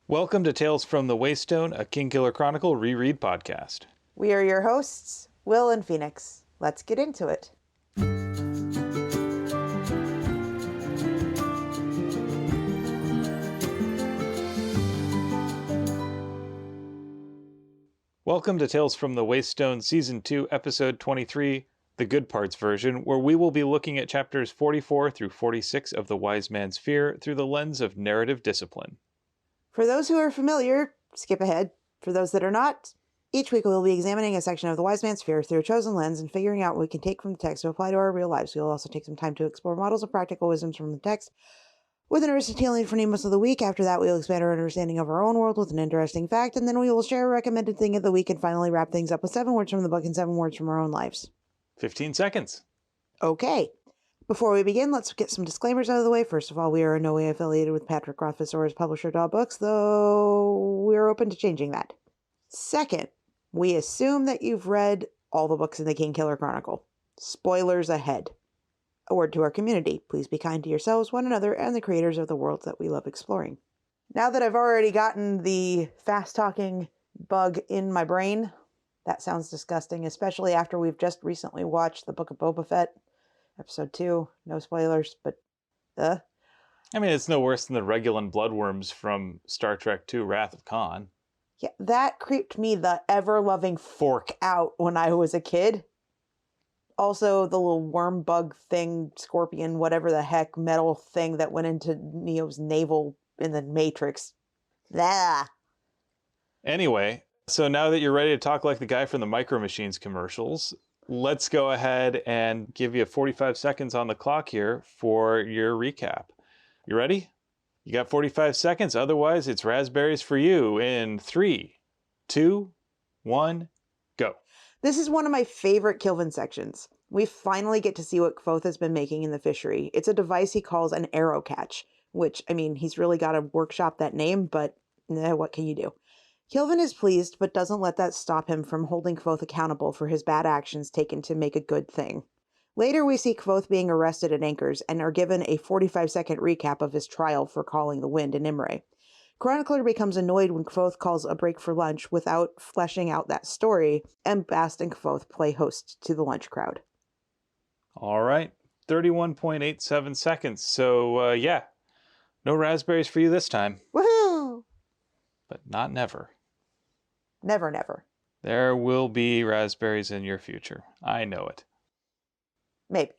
Welcome to Tales from the Waystone, a Kingkiller Chronicle reread podcast. We are your hosts, Will and Phoenix. Let's get into it. Welcome to Tales from the Waystone, Season 2, Episode 23, the Good Parts version, where we will be looking at chapters 44 through 46 of The Wise Man's Fear through the lens of narrative discipline. For those who are familiar, skip ahead. For those that are not, each week we'll be examining a section of The Wise Man's Fear through a chosen lens and figuring out what we can take from the text to apply to our real lives. We'll also take some time to explore models of practical wisdoms from the text with an Aristotelian phronemos of the week. After that, we'll expand our understanding of our own world with an interesting fact, and then we will share a recommended thing of the week and finally wrap things up with 7 words from the book and 7 words from our own lives. 15 seconds. Okay. Before we begin, let's get some disclaimers out of the way. First of all, we are in no way affiliated with Patrick Rothfuss or his publisher, Daw Books, though we're open to changing that. Second, we assume that you've read all the books in the Kingkiller Chronicle. Spoilers ahead. A word to our community. Please be kind to yourselves, one another, and the creators of the worlds that we love exploring. Now that I've already gotten the fast-talking bug in my brain, that sounds disgusting, especially after we've just recently watched The Book of Boba Fett. Episode 2, no spoilers, but I mean, it's no worse than the Regulan bloodworms from Star Trek II, Wrath of Khan. Yeah, that creeped me the ever-loving fork out when I was a kid. Also, the little worm bug thing, scorpion, whatever the heck, metal thing that went into Neo's navel in the Matrix. Blah. Anyway, so now that you're ready to talk like the guy from the Micro Machines commercials, let's go ahead and give you 45 seconds on the clock here for your recap. You ready? You got 45 seconds. Otherwise, it's raspberries for you in 3, 2, 1, go. This is one of my favorite Kilvin sections. We finally get to see what Kvothe has been making in the fishery. It's a device he calls an Aerocatch, which, I mean, he's really got to workshop that name, but what can you do? Kilvin is pleased, but doesn't let that stop him from holding Kvothe accountable for his bad actions taken to make a good thing. Later, we see Kvothe being arrested at Anchors and are given a 45-second recap of his trial for calling the wind in Imre. Chronicler becomes annoyed when Kvothe calls a break for lunch without fleshing out that story, and Bast and Kvothe play host to the lunch crowd. All right, 31.87 seconds. So, yeah, no raspberries for you this time. Woohoo! But not never. Never, never. There will be raspberries in your future. I know it. Maybe.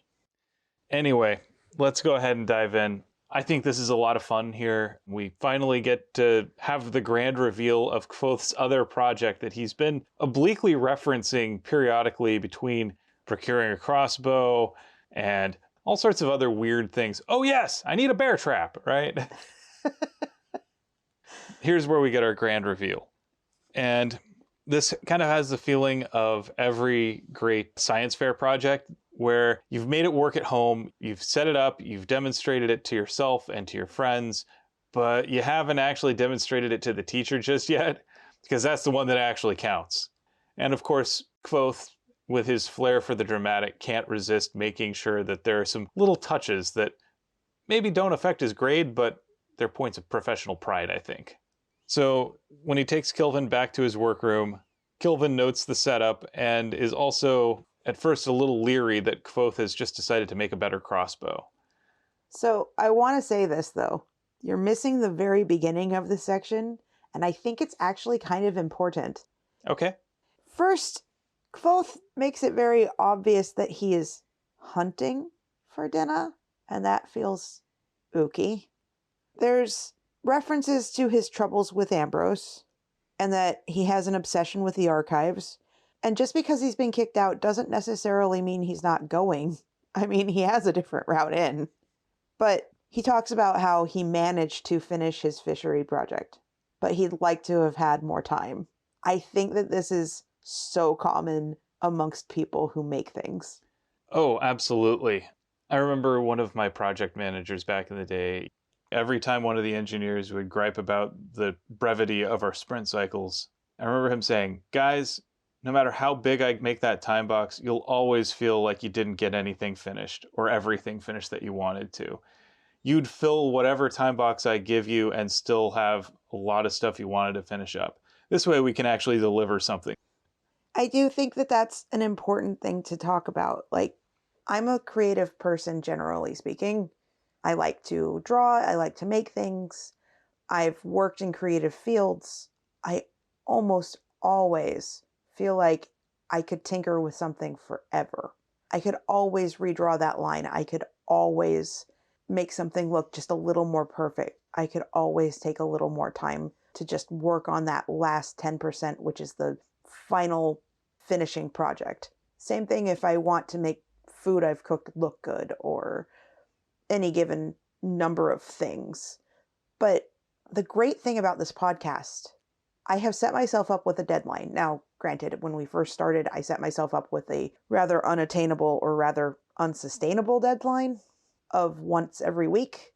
Anyway, let's go ahead and dive in. I think this is a lot of fun here. We finally get to have the grand reveal of Kvothe's other project that he's been obliquely referencing periodically between procuring a crossbow and all sorts of other weird things. Oh yes, I need a bear trap, right? Here's where we get our grand reveal. And this kind of has the feeling of every great science fair project where you've made it work at home, you've set it up, you've demonstrated it to yourself and to your friends, but you haven't actually demonstrated it to the teacher just yet, because that's the one that actually counts. And of course, Kvothe, with his flair for the dramatic, can't resist making sure that there are some little touches that maybe don't affect his grade, but they're points of professional pride, I think. So when he takes Kilvin back to his workroom, Kilvin notes the setup and is also at first a little leery that Kvothe has just decided to make a better crossbow. So I want to say this, though. You're missing the very beginning of this section, and I think it's actually kind of important. Okay. First, Kvothe makes it very obvious that he is hunting for Dinah, and that feels ooky. There's references to his troubles with Ambrose, and that he has an obsession with the archives. And just because he's been kicked out doesn't necessarily mean he's not going. I mean, he has a different route in. But he talks about how he managed to finish his fishery project, but he'd like to have had more time. I think that this is so common amongst people who make things. Oh, absolutely. I remember one of my project managers back in the day, every time one of the engineers would gripe about the brevity of our sprint cycles, I remember him saying, guys, no matter how big I make that time box, you'll always feel like you didn't get anything finished or everything finished that you wanted to. you'd fill whatever time box I give you and still have a lot of stuff you wanted to finish up. This way we can actually deliver something. I do think that that's an important thing to talk about. Like, I'm a creative person, generally speaking. I like to draw, I like to make things. I've worked in creative fields. I almost always feel like I could tinker with something forever. I could always redraw that line. I could always make something look just a little more perfect. I could always take a little more time to just work on that last 10%, which is the final finishing project. Same thing if I want to make food I've cooked look good or any given number of things. But the great thing about this podcast, I have set myself up with a deadline. Now, granted, when we first started, I set myself up with a rather unattainable or rather unsustainable deadline of once every week.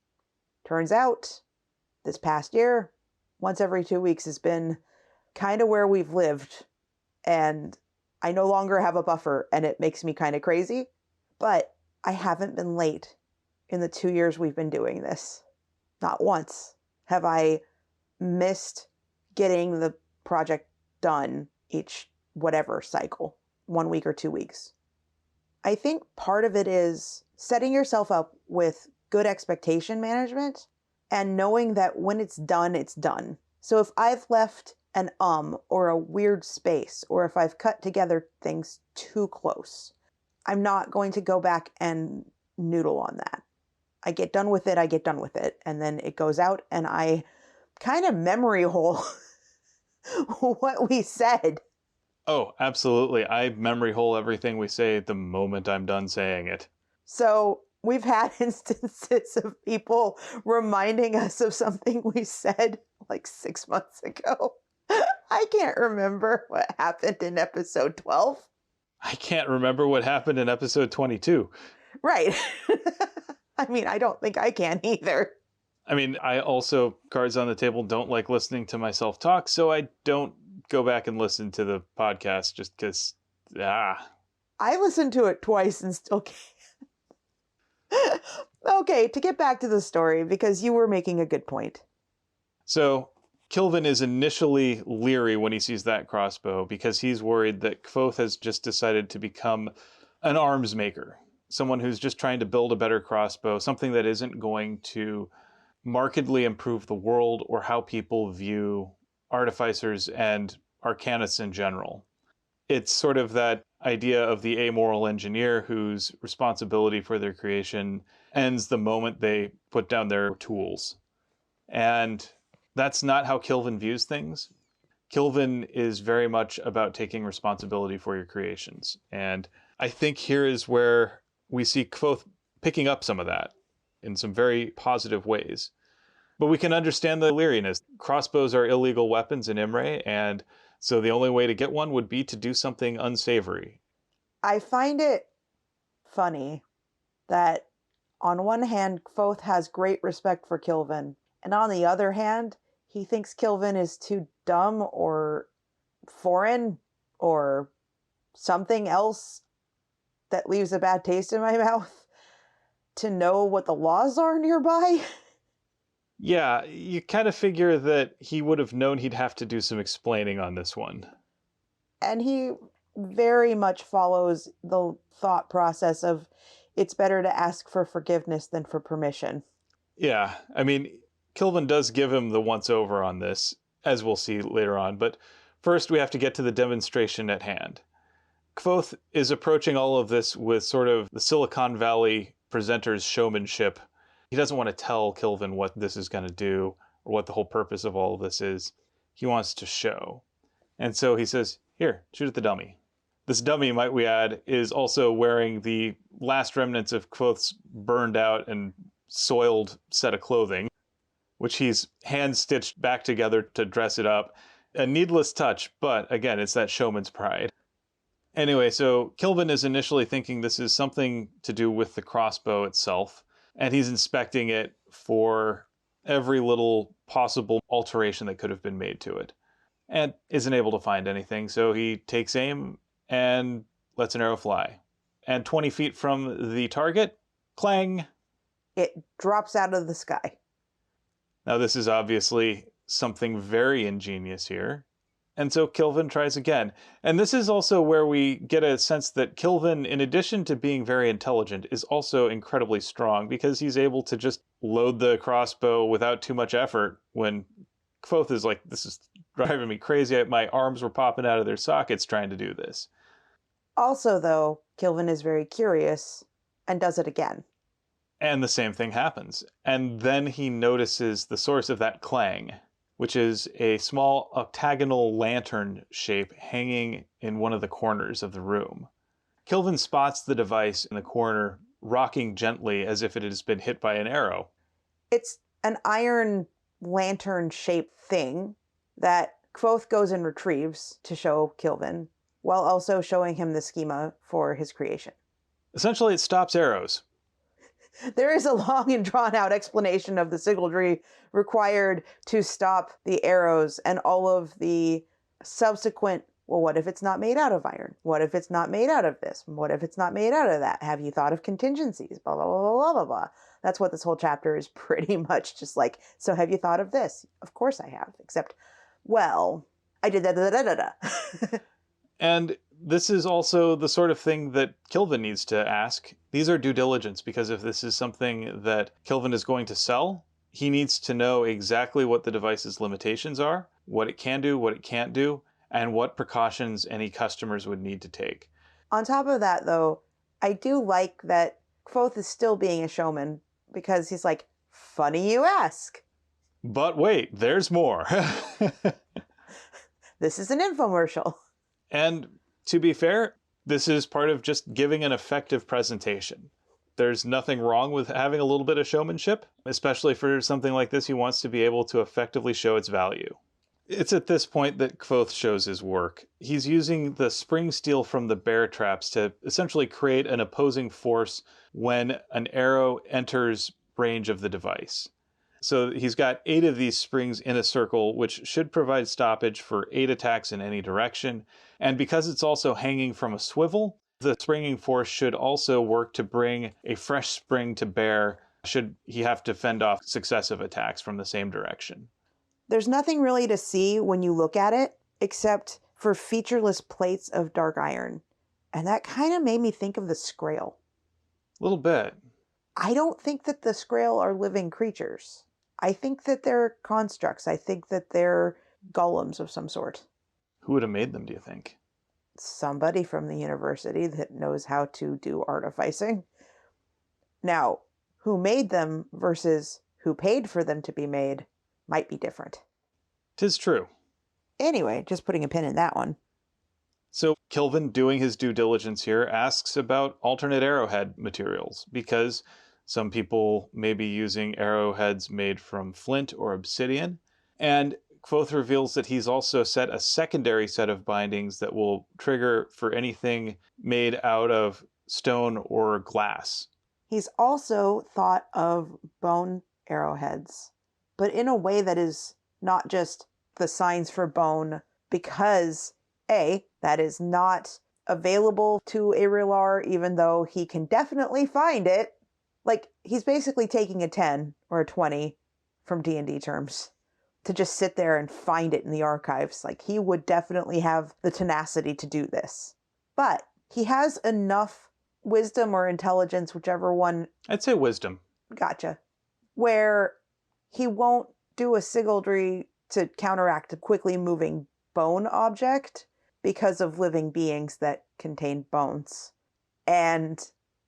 Turns out, this past year, once every 2 weeks has been kind of where we've lived. And I no longer have a buffer, and it makes me kind of crazy. But I haven't been late in the 2 years we've been doing this. Not once have I missed getting the project done each whatever cycle, 1 week or 2 weeks. I think part of it is setting yourself up with good expectation management and knowing that when it's done, it's done. So if I've left an or a weird space, or if I've cut together things too close, I'm not going to go back and noodle on that. I get done with it, and then it goes out, and I kind of memory hole what we said. Oh, absolutely. I memory hole everything we say the moment I'm done saying it. So we've had instances of people reminding us of something we said like 6 months ago. I can't remember what happened in episode 12. I can't remember what happened in episode 22. Right. I mean, I don't think I can either. I mean, I also, cards on the table, don't like listening to myself talk, so I don't go back and listen to the podcast just because, I listened to it twice and still can't. Okay, to get back to the story, because you were making a good point. So, Kilvin is initially leery when he sees that crossbow because he's worried that Kvothe has just decided to become an arms maker. Someone who's just trying to build a better crossbow, something that isn't going to markedly improve the world or how people view artificers and arcanists in general. It's sort of that idea of the amoral engineer whose responsibility for their creation ends the moment they put down their tools. And that's not how Kilvin views things. Kilvin is very much about taking responsibility for your creations. And I think here is where we see Kvothe picking up some of that in some very positive ways. But we can understand the leeriness. Crossbows are illegal weapons in Imre, and so the only way to get one would be to do something unsavory. I find it funny that on one hand, Kvothe has great respect for Kilvin, and on the other hand, he thinks Kilvin is too dumb or foreign or something else that leaves a bad taste in my mouth to know what the laws are nearby. Yeah, you kind of figure that he would have known he'd have to do some explaining on this one. And he very much follows the thought process of it's better to ask for forgiveness than for permission. Yeah, I mean, Kilvin does give him the once-over on this, as we'll see later on, but first we have to get to the demonstration at hand. Kvothe is approaching all of this with sort of the Silicon Valley presenter's showmanship. He doesn't want to tell Kilvin what this is going to do or what the whole purpose of all of this is. He wants to show. And so he says, here, shoot at the dummy. This dummy, might we add, is also wearing the last remnants of Kvothe's burned out and soiled set of clothing, which he's hand-stitched back together to dress it up. A needless touch, but again, it's that showman's pride. Anyway, so Kilvin is initially thinking this is something to do with the crossbow itself, and he's inspecting it for every little possible alteration that could have been made to it, and isn't able to find anything, so he takes aim and lets an arrow fly. And 20 feet from the target, clang, It drops out of the sky. Now, this is obviously something very ingenious here. And so Kilvin tries again. And this is also where we get a sense that Kilvin, in addition to being very intelligent, is also incredibly strong because he's able to just load the crossbow without too much effort when Kvothe is like, this is driving me crazy. My arms were popping out of their sockets trying to do this. Also, though, Kilvin is very curious and does it again. And the same thing happens. And then he notices the source of that clang, which is a small octagonal lantern shape hanging in one of the corners of the room. Kilvin spots the device in the corner, rocking gently as if it has been hit by an arrow. It's an iron lantern-shaped thing that Kvothe goes and retrieves to show Kilvin, while also showing him the schema for his creation. Essentially, it stops arrows. There is a long and drawn-out explanation of the sigildry required to stop the arrows and all of the subsequent, well, what if it's not made out of iron? What if it's not made out of this? What if it's not made out of that? Have you thought of contingencies? Blah, blah, blah, blah, blah, blah. That's what this whole chapter is pretty much just like, so have you thought of this? Of course I have, except, well, I did that, da, da, da, da. And this is also the sort of thing that Kilvin needs to ask. These are due diligence, because if this is something that Kilvin is going to sell, he needs to know exactly what the device's limitations are, what it can do, what it can't do, and what precautions any customers would need to take. On top of that, though, I do like that Kvothe is still being a showman, because he's like, funny you ask. But wait, there's more. This is an infomercial. And to be fair, this is part of just giving an effective presentation. There's nothing wrong with having a little bit of showmanship, especially for something like this. He wants to be able to effectively show its value. It's at this point that Kvothe shows his work. He's using the spring steel from the bear traps to essentially create an opposing force when an arrow enters range of the device. So he's got 8 of these springs in a circle, which should provide stoppage for 8 attacks in any direction. And because it's also hanging from a swivel, the springing force should also work to bring a fresh spring to bear should he have to fend off successive attacks from the same direction. There's nothing really to see when you look at it, except for featureless plates of dark iron. And that kind of made me think of the Scrael. A little bit. I don't think that the Scrael are living creatures. I think that they're constructs. I think that they're golems of some sort. Who would have made them, do you think? Somebody from the university that knows how to do artificing. Now, who made them versus who paid for them to be made might be different. 'Tis true. Anyway, just putting a pin in that one. So Kilvin, doing his due diligence here, asks about alternate arrowhead materials, because some people may be using arrowheads made from flint or obsidian. And Kvothe reveals that he's also set a secondary set of bindings that will trigger for anything made out of stone or glass. He's also thought of bone arrowheads, but in a way that is not just the signs for bone, because A, that is not available to Arilar, even though he can definitely find it. Like, he's basically taking a 10 or a 20 from D&D terms to just sit there and find it in the archives. Like, he would definitely have the tenacity to do this. But he has enough wisdom or intelligence, whichever one. I'd say wisdom. Gotcha. Where he won't do a sigildry to counteract a quickly moving bone object because of living beings that contain bones. And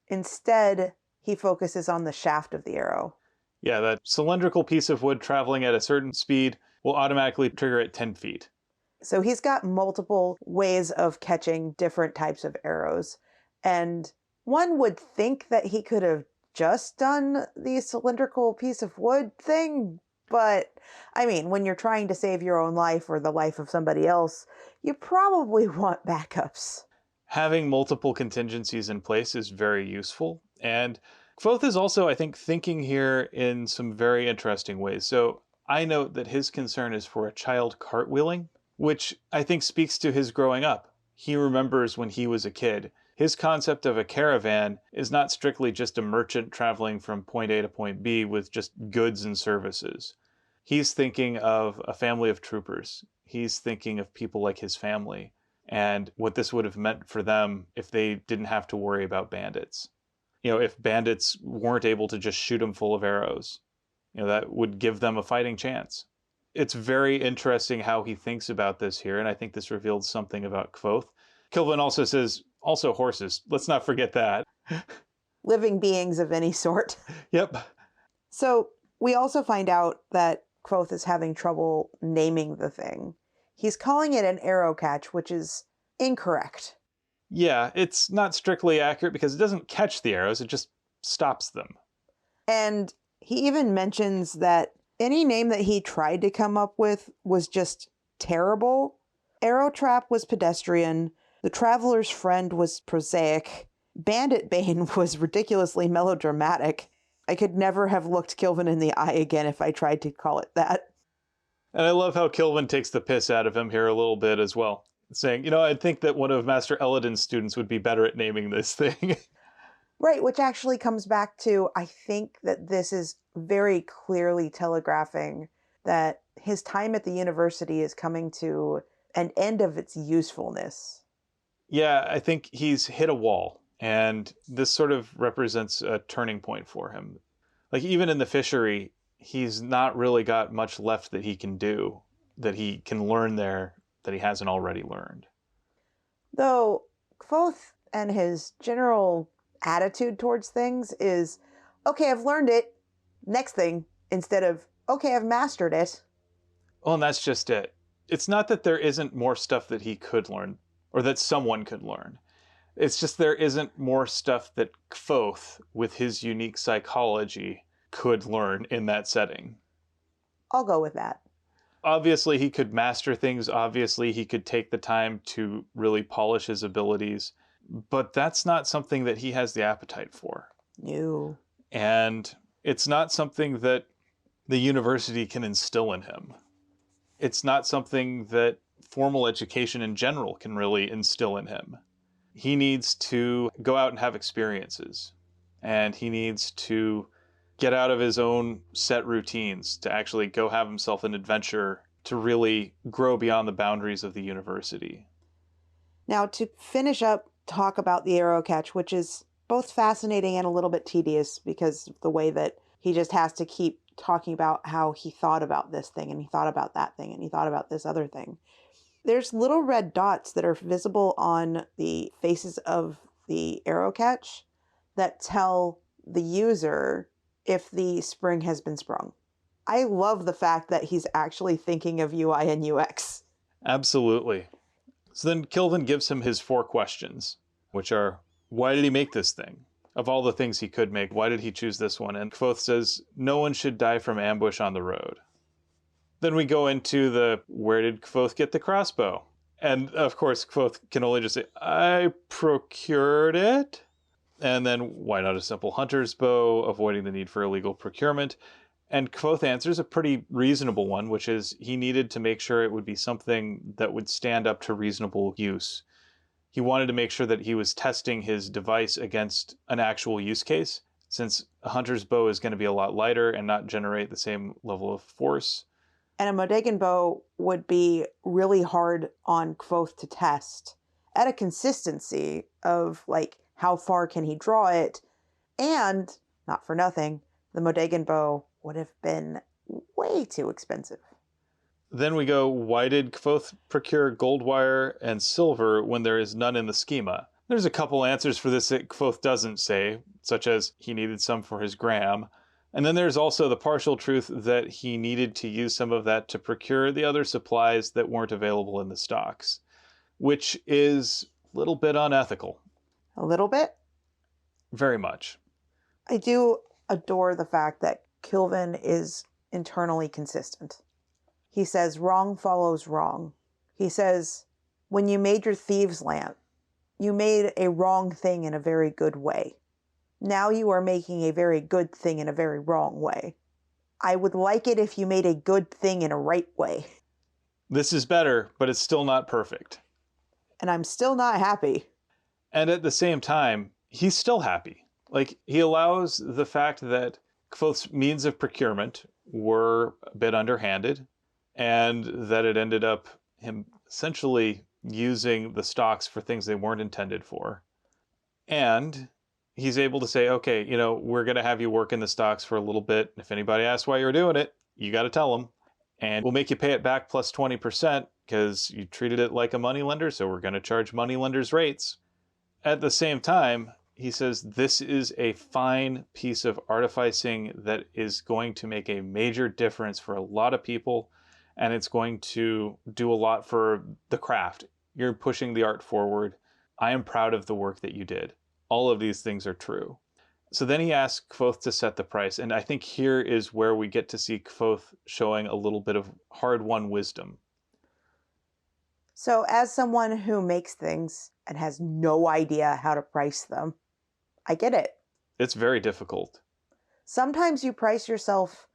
instead, he focuses on the shaft of the arrow. Yeah, that cylindrical piece of wood traveling at a certain speed will automatically trigger at 10 feet. So he's got multiple ways of catching different types of arrows. And one would think that he could have just done the cylindrical piece of wood thing. But, I mean, when you're trying to save your own life or the life of somebody else, you probably want backups. Having multiple contingencies in place is very useful. And Kvothe is also, I think, thinking here in some very interesting ways. So I note that his concern is for a child cartwheeling, which I think speaks to his growing up. He remembers when he was a kid His concept of a caravan is not strictly just a merchant traveling from point A to point B with just goods and services. He's thinking of a family of troopers. He's thinking of people like his family and what this would have meant for them if they didn't have to worry about bandits. If bandits weren't able to just shoot them full of arrows, that would give them a fighting chance. It's very interesting how he thinks about this here, and I think this reveals something about Kvothe. Kilvin also says, also horses. Let's not forget that. Living beings of any sort. Yep. So we also find out that Kvothe is having trouble naming the thing. He's calling it an Aerocatch, which is incorrect. Yeah, it's not strictly accurate because it doesn't catch the arrows, it just stops them. And he even mentions that any name that he tried to come up with was just terrible. Arrowtrap was pedestrian. The Traveler's Friend was prosaic. Bandit Bane was ridiculously melodramatic. I could never have looked Kilvin in the eye again if I tried to call it that. And I love how Kilvin takes the piss out of him here a little bit as well, saying, I think that one of Master Eladin's students would be better at naming this thing. Right, which actually comes back to, I think that this is very clearly telegraphing that his time at the university is coming to an end of its usefulness. Yeah, I think he's hit a wall, and this sort of represents a turning point for him. Like, even in the fishery, he's not really got much left that he can do, that he can learn there, that he hasn't already learned. Though Kvothe and his general attitude towards things is, okay, I've learned it, next thing, instead of, okay, I've mastered it. Well, and that's just it. It's not that there isn't more stuff that he could learn, or that someone could learn. It's just there isn't more stuff that Kvothe, with his unique psychology, could learn in that setting. I'll go with that. Obviously, he could master things. Obviously, he could take the time to really polish his abilities. But that's not something that he has the appetite for. No. And it's not something that the university can instill in him. It's not something that formal education in general can really instill in him. He needs to go out and have experiences. And he needs to get out of his own set routines to actually go have himself an adventure to really grow beyond the boundaries of the university. Now, to finish up, talk about the Aerocatch, which is both fascinating and a little bit tedious because of the way that he just has to keep talking about how he thought about this thing and he thought about that thing and he thought about this other thing. There's little red dots that are visible on the faces of the Aerocatch that tell the user if the spring has been sprung. I love the fact that he's actually thinking of UI and UX. Absolutely. So then Kilvin gives him his 4 questions, which are, why did he make this thing? Of all the things he could make, why did he choose this one? And Kvothe says, no one should die from ambush on the road. Then we go into the, where did Kvothe get the crossbow? And of course, Kvothe can only just say, I procured it. And then, why not a simple hunter's bow, avoiding the need for illegal procurement? And Kvothe answers a pretty reasonable one, which is he needed to make sure it would be something that would stand up to reasonable use. He wanted to make sure that he was testing his device against an actual use case, since a hunter's bow is going to be a lot lighter and not generate the same level of force. And a Modegan bow would be really hard on Kvothe to test at a consistency of, like, how far can he draw it? And, not for nothing, the Modegan bow would have been way too expensive. Then we go, why did Kvothe procure gold wire and silver when there is none in the schema? There's a couple answers for this that Kvothe doesn't say, such as he needed some for his gram. And then there's also the partial truth that he needed to use some of that to procure the other supplies that weren't available in the stocks, which is a little bit unethical. A little bit? Very much. I do adore the fact that Kilvin is internally consistent. He says wrong follows wrong. He says, when you made your thieves' lamp, you made a wrong thing in a very good way. Now you are making a very good thing in a very wrong way. I would like it if you made a good thing in a right way. This is better, but it's still not perfect. And I'm still not happy. And at the same time, he's still happy. Like, he allows the fact that Kvothe's means of procurement were a bit underhanded, and that it ended up him essentially using the stocks for things they weren't intended for. And he's able to say, okay, we're going to have you work in the stocks for a little bit. If anybody asks why you're doing it, you got to tell them. And we'll make you pay it back plus 20% because you treated it like a moneylender, so we're going to charge moneylenders rates. At the same time, he says this is a fine piece of artificing that is going to make a major difference for a lot of people, and it's going to do a lot for the craft. You're pushing the art forward. I am proud of the work that you did. All of these things are true. So then he asks Kvothe to set the price, and I think here is where we get to see Kvothe showing a little bit of hard-won wisdom. So as someone who makes things and has no idea how to price them, I get it. It's very difficult. Sometimes you price yourself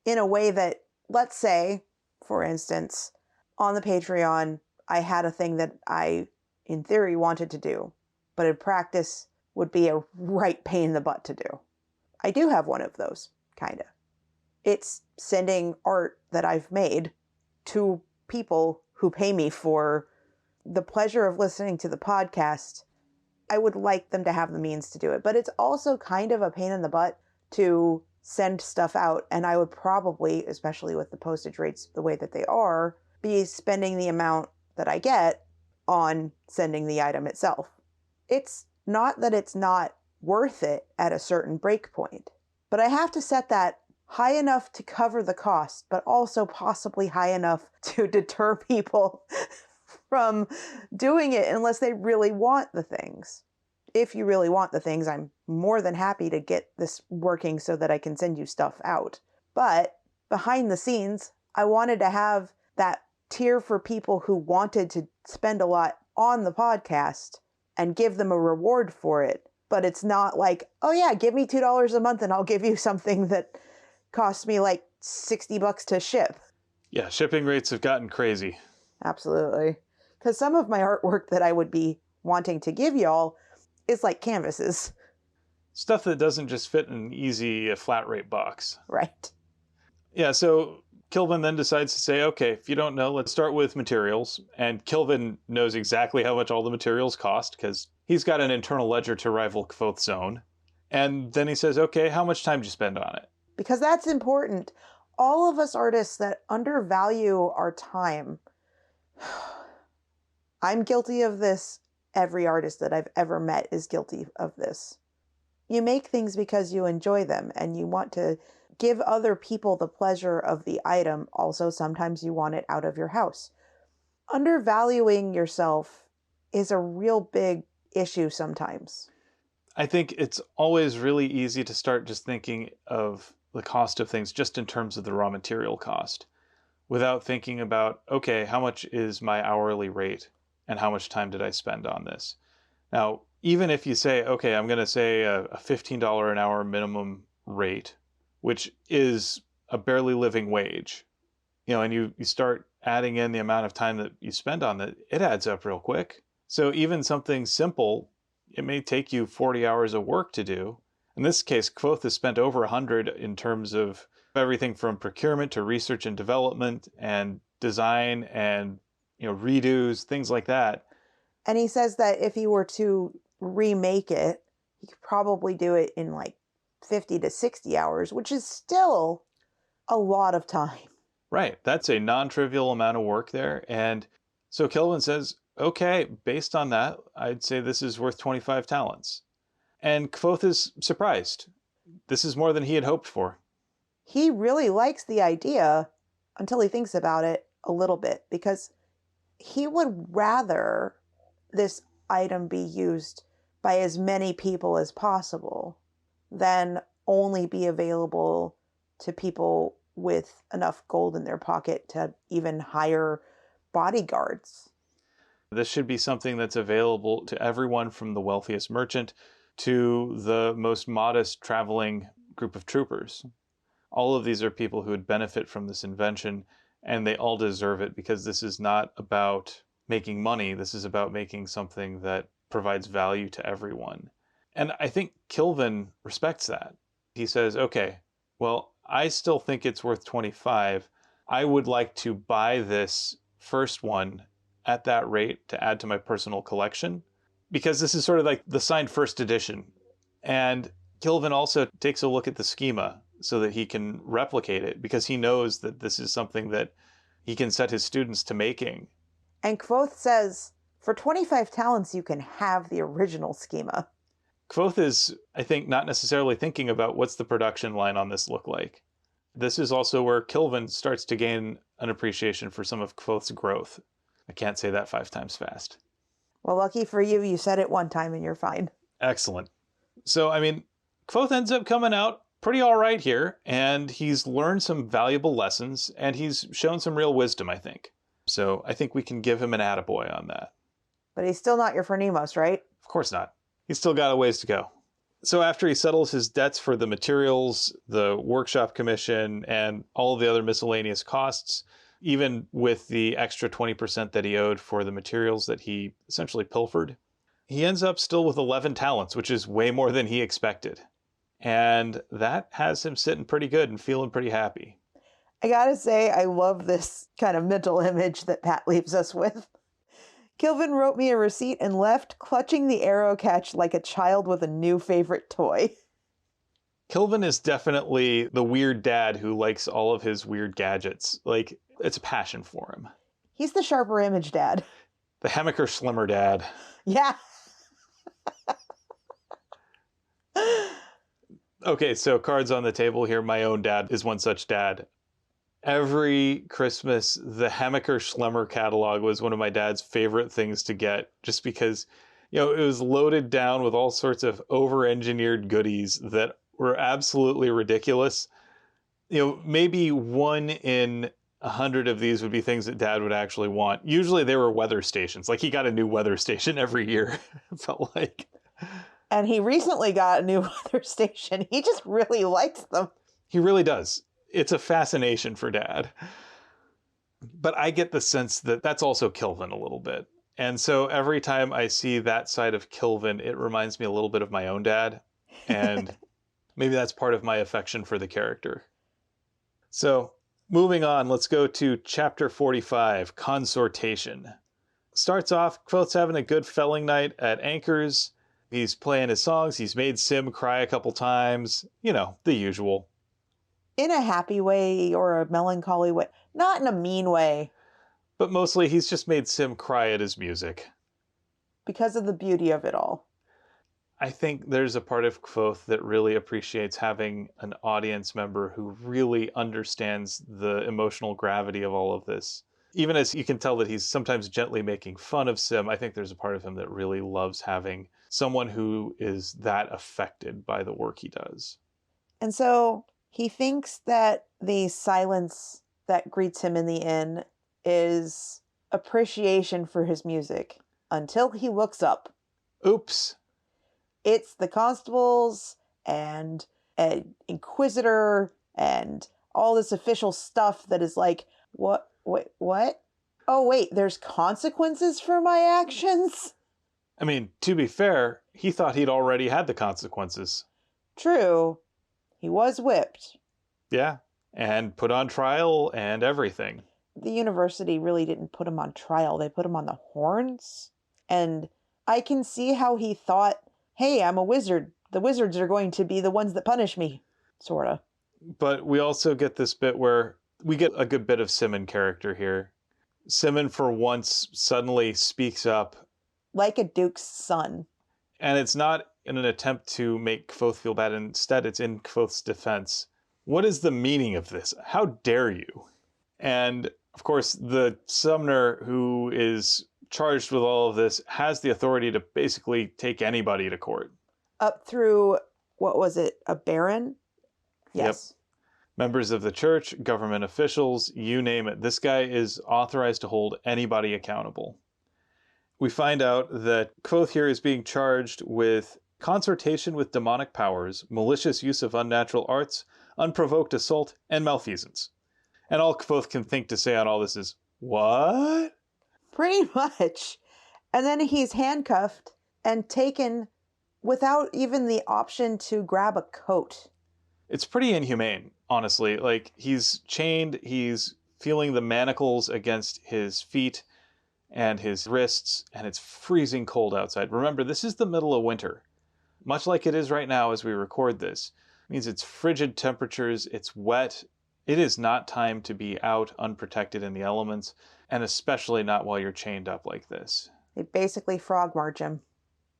in a way that, let's say, for instance, on the Patreon, I had a thing that I, in theory, wanted to do, but in practice would be a right pain in the butt to do. I do have one of those, kind of. It's sending art that I've made to people who pay me for the pleasure of listening to the podcast. I would like them to have the means to do it, but it's also kind of a pain in the butt to send stuff out, and I would probably, especially with the postage rates the way that they are, be spending the amount that I get on sending the item itself. It's not that it's not worth it at a certain break point, but I have to set that high enough to cover the cost, but also possibly high enough to deter people from doing it unless they really want the things. If you really want the things, I'm more than happy to get this working so that I can send you stuff out. But behind the scenes, I wanted to have that tier for people who wanted to spend a lot on the podcast and give them a reward for it. But it's not like, oh yeah, give me $2 a month and I'll give you something that costs me like $60 to ship. Yeah, shipping rates have gotten crazy. Absolutely. Because some of my artwork that I would be wanting to give y'all is like canvases. Stuff that doesn't just fit in an easy flat rate box. Right. Yeah, so Kilvin then decides to say, okay, if you don't know, let's start with materials. And Kilvin knows exactly how much all the materials cost because he's got an internal ledger to rival Kvothe's own. And then he says, okay, how much time did you spend on it? Because that's important. All of us artists that undervalue our time. I'm guilty of this. Every artist that I've ever met is guilty of this. You make things because you enjoy them and you want to give other people the pleasure of the item. Also, sometimes you want it out of your house. Undervaluing yourself is a real big issue sometimes. I think it's always really easy to start just thinking of the cost of things just in terms of the raw material cost without thinking about, okay, how much is my hourly rate and how much time did I spend on this? Now, even if you say, okay, I'm going to say a $15 an hour minimum rate, which is a barely living wage, and you start adding in the amount of time that you spend on it, it adds up real quick. So even something simple, it may take you 40 hours of work to do. In this case, Kvothe has spent over 100 in terms of everything from procurement to research and development and design and redos, things like that. And he says that if he were to remake it, he could probably do it in like 50 to 60 hours, which is still a lot of time. Right. That's a non-trivial amount of work there. And so Kilvin says, okay, based on that, I'd say this is worth 25 talents. And Kvothe is surprised. This is more than he had hoped for. He really likes the idea until he thinks about it a little bit, because he would rather this item be used by as many people as possible than only be available to people with enough gold in their pocket to even hire bodyguards. This should be something that's available to everyone from the wealthiest merchant to the most modest traveling group of troopers. All of these are people who would benefit from this invention, and they all deserve it because this is not about making money. This is about making something that provides value to everyone. And I think Kilvin respects that. He says, okay, well, I still think it's worth 25. I would like to buy this first one at that rate to add to my personal collection, because this is sort of like the signed first edition. And Kilvin also takes a look at the schema so that he can replicate it, because he knows that this is something that he can set his students to making. And Kvothe says, for 25 talents, you can have the original schema. Kvothe is, I think, not necessarily thinking about what's the production line on this look like. This is also where Kilvin starts to gain an appreciation for some of Kvothe's growth. I can't say that 5 times fast. Well, lucky for you, you said it one time and you're fine. Excellent. So, I mean, Kvothe ends up coming out pretty all right here, and he's learned some valuable lessons, and he's shown some real wisdom, I think. So I think we can give him an attaboy on that. But he's still not your Phronimos, right? Of course not. He's still got a ways to go. So after he settles his debts for the materials, the workshop commission, and all of the other miscellaneous costs, even with the extra 20% that he owed for the materials that he essentially pilfered, he ends up still with 11 talents, which is way more than he expected. And that has him sitting pretty good and feeling pretty happy. I gotta say, I love this kind of mental image that Pat leaves us with. Kilvin wrote me a receipt and left, clutching the Aerocatch like a child with a new favorite toy. Kilvin is definitely the weird dad who likes all of his weird gadgets. Like, it's a passion for him. He's the sharper image dad. The Hemmecker Schlimmer dad. Yeah. Okay, so cards on the table here. My own dad is one such dad. Every Christmas, the Hemmecker Schlemmer catalog was one of my dad's favorite things to get, just because, it was loaded down with all sorts of over-engineered goodies that were absolutely ridiculous. Maybe 1 in 100 of these would be things that Dad would actually want. Usually they were weather stations. Like, he got a new weather station every year, it felt like. And he recently got a new weather station. He just really likes them. He really does. It's a fascination for Dad. But I get the sense that that's also Kilvin a little bit. And so every time I see that side of Kilvin, it reminds me a little bit of my own dad. And maybe that's part of my affection for the character. So moving on, let's go to Chapter 45, Consortation. Starts off, Kvothe's having a good felling night at Anchor's. He's playing his songs. He's made Sim cry a couple times. The usual. In a happy way or a melancholy way. Not in a mean way. But mostly he's just made Sim cry at his music. Because of the beauty of it all. I think there's a part of Kvothe that really appreciates having an audience member who really understands the emotional gravity of all of this. Even as you can tell that he's sometimes gently making fun of Sim, I think there's a part of him that really loves having someone who is that affected by the work he does. And so he thinks that the silence that greets him in the inn is appreciation for his music until he looks up. Oops. It's the constables and an inquisitor and all this official stuff that is like, what? Oh, wait, there's consequences for my actions? I mean, to be fair, he thought he'd already had the consequences. True. He was whipped. Yeah, and put on trial and everything. The university really didn't put him on trial. They put him on the horns. And I can see how he thought, hey, I'm a wizard. The wizards are going to be the ones that punish me. Sorta. But we also get this bit where we get a good bit of Simon character here. Simon, for once, suddenly speaks up. Like a duke's son. And it's not in an attempt to make Kvothe feel bad. Instead, it's in Kvothe's defense. What is the meaning of this? How dare you? And, of course, the summoner who is charged with all of this has the authority to basically take anybody to court. Up through, what was it, a baron? Yes. Yep. Members of the church, government officials, you name it. This guy is authorized to hold anybody accountable. We find out that Kvothe here is being charged with consortation with demonic powers, malicious use of unnatural arts, unprovoked assault, and malfeasance. And all Kvothe can think to say on all this is, what? Pretty much. And then he's handcuffed and taken without even the option to grab a coat. It's pretty inhumane, honestly. Like, he's chained, he's feeling the manacles against his feet and his wrists, and it's freezing cold outside. Remember, this is the middle of winter, much like it is right now as we record this. It means it's frigid temperatures, it's wet. It is not time to be out unprotected in the elements, and especially not while you're chained up like this. They basically frog march him.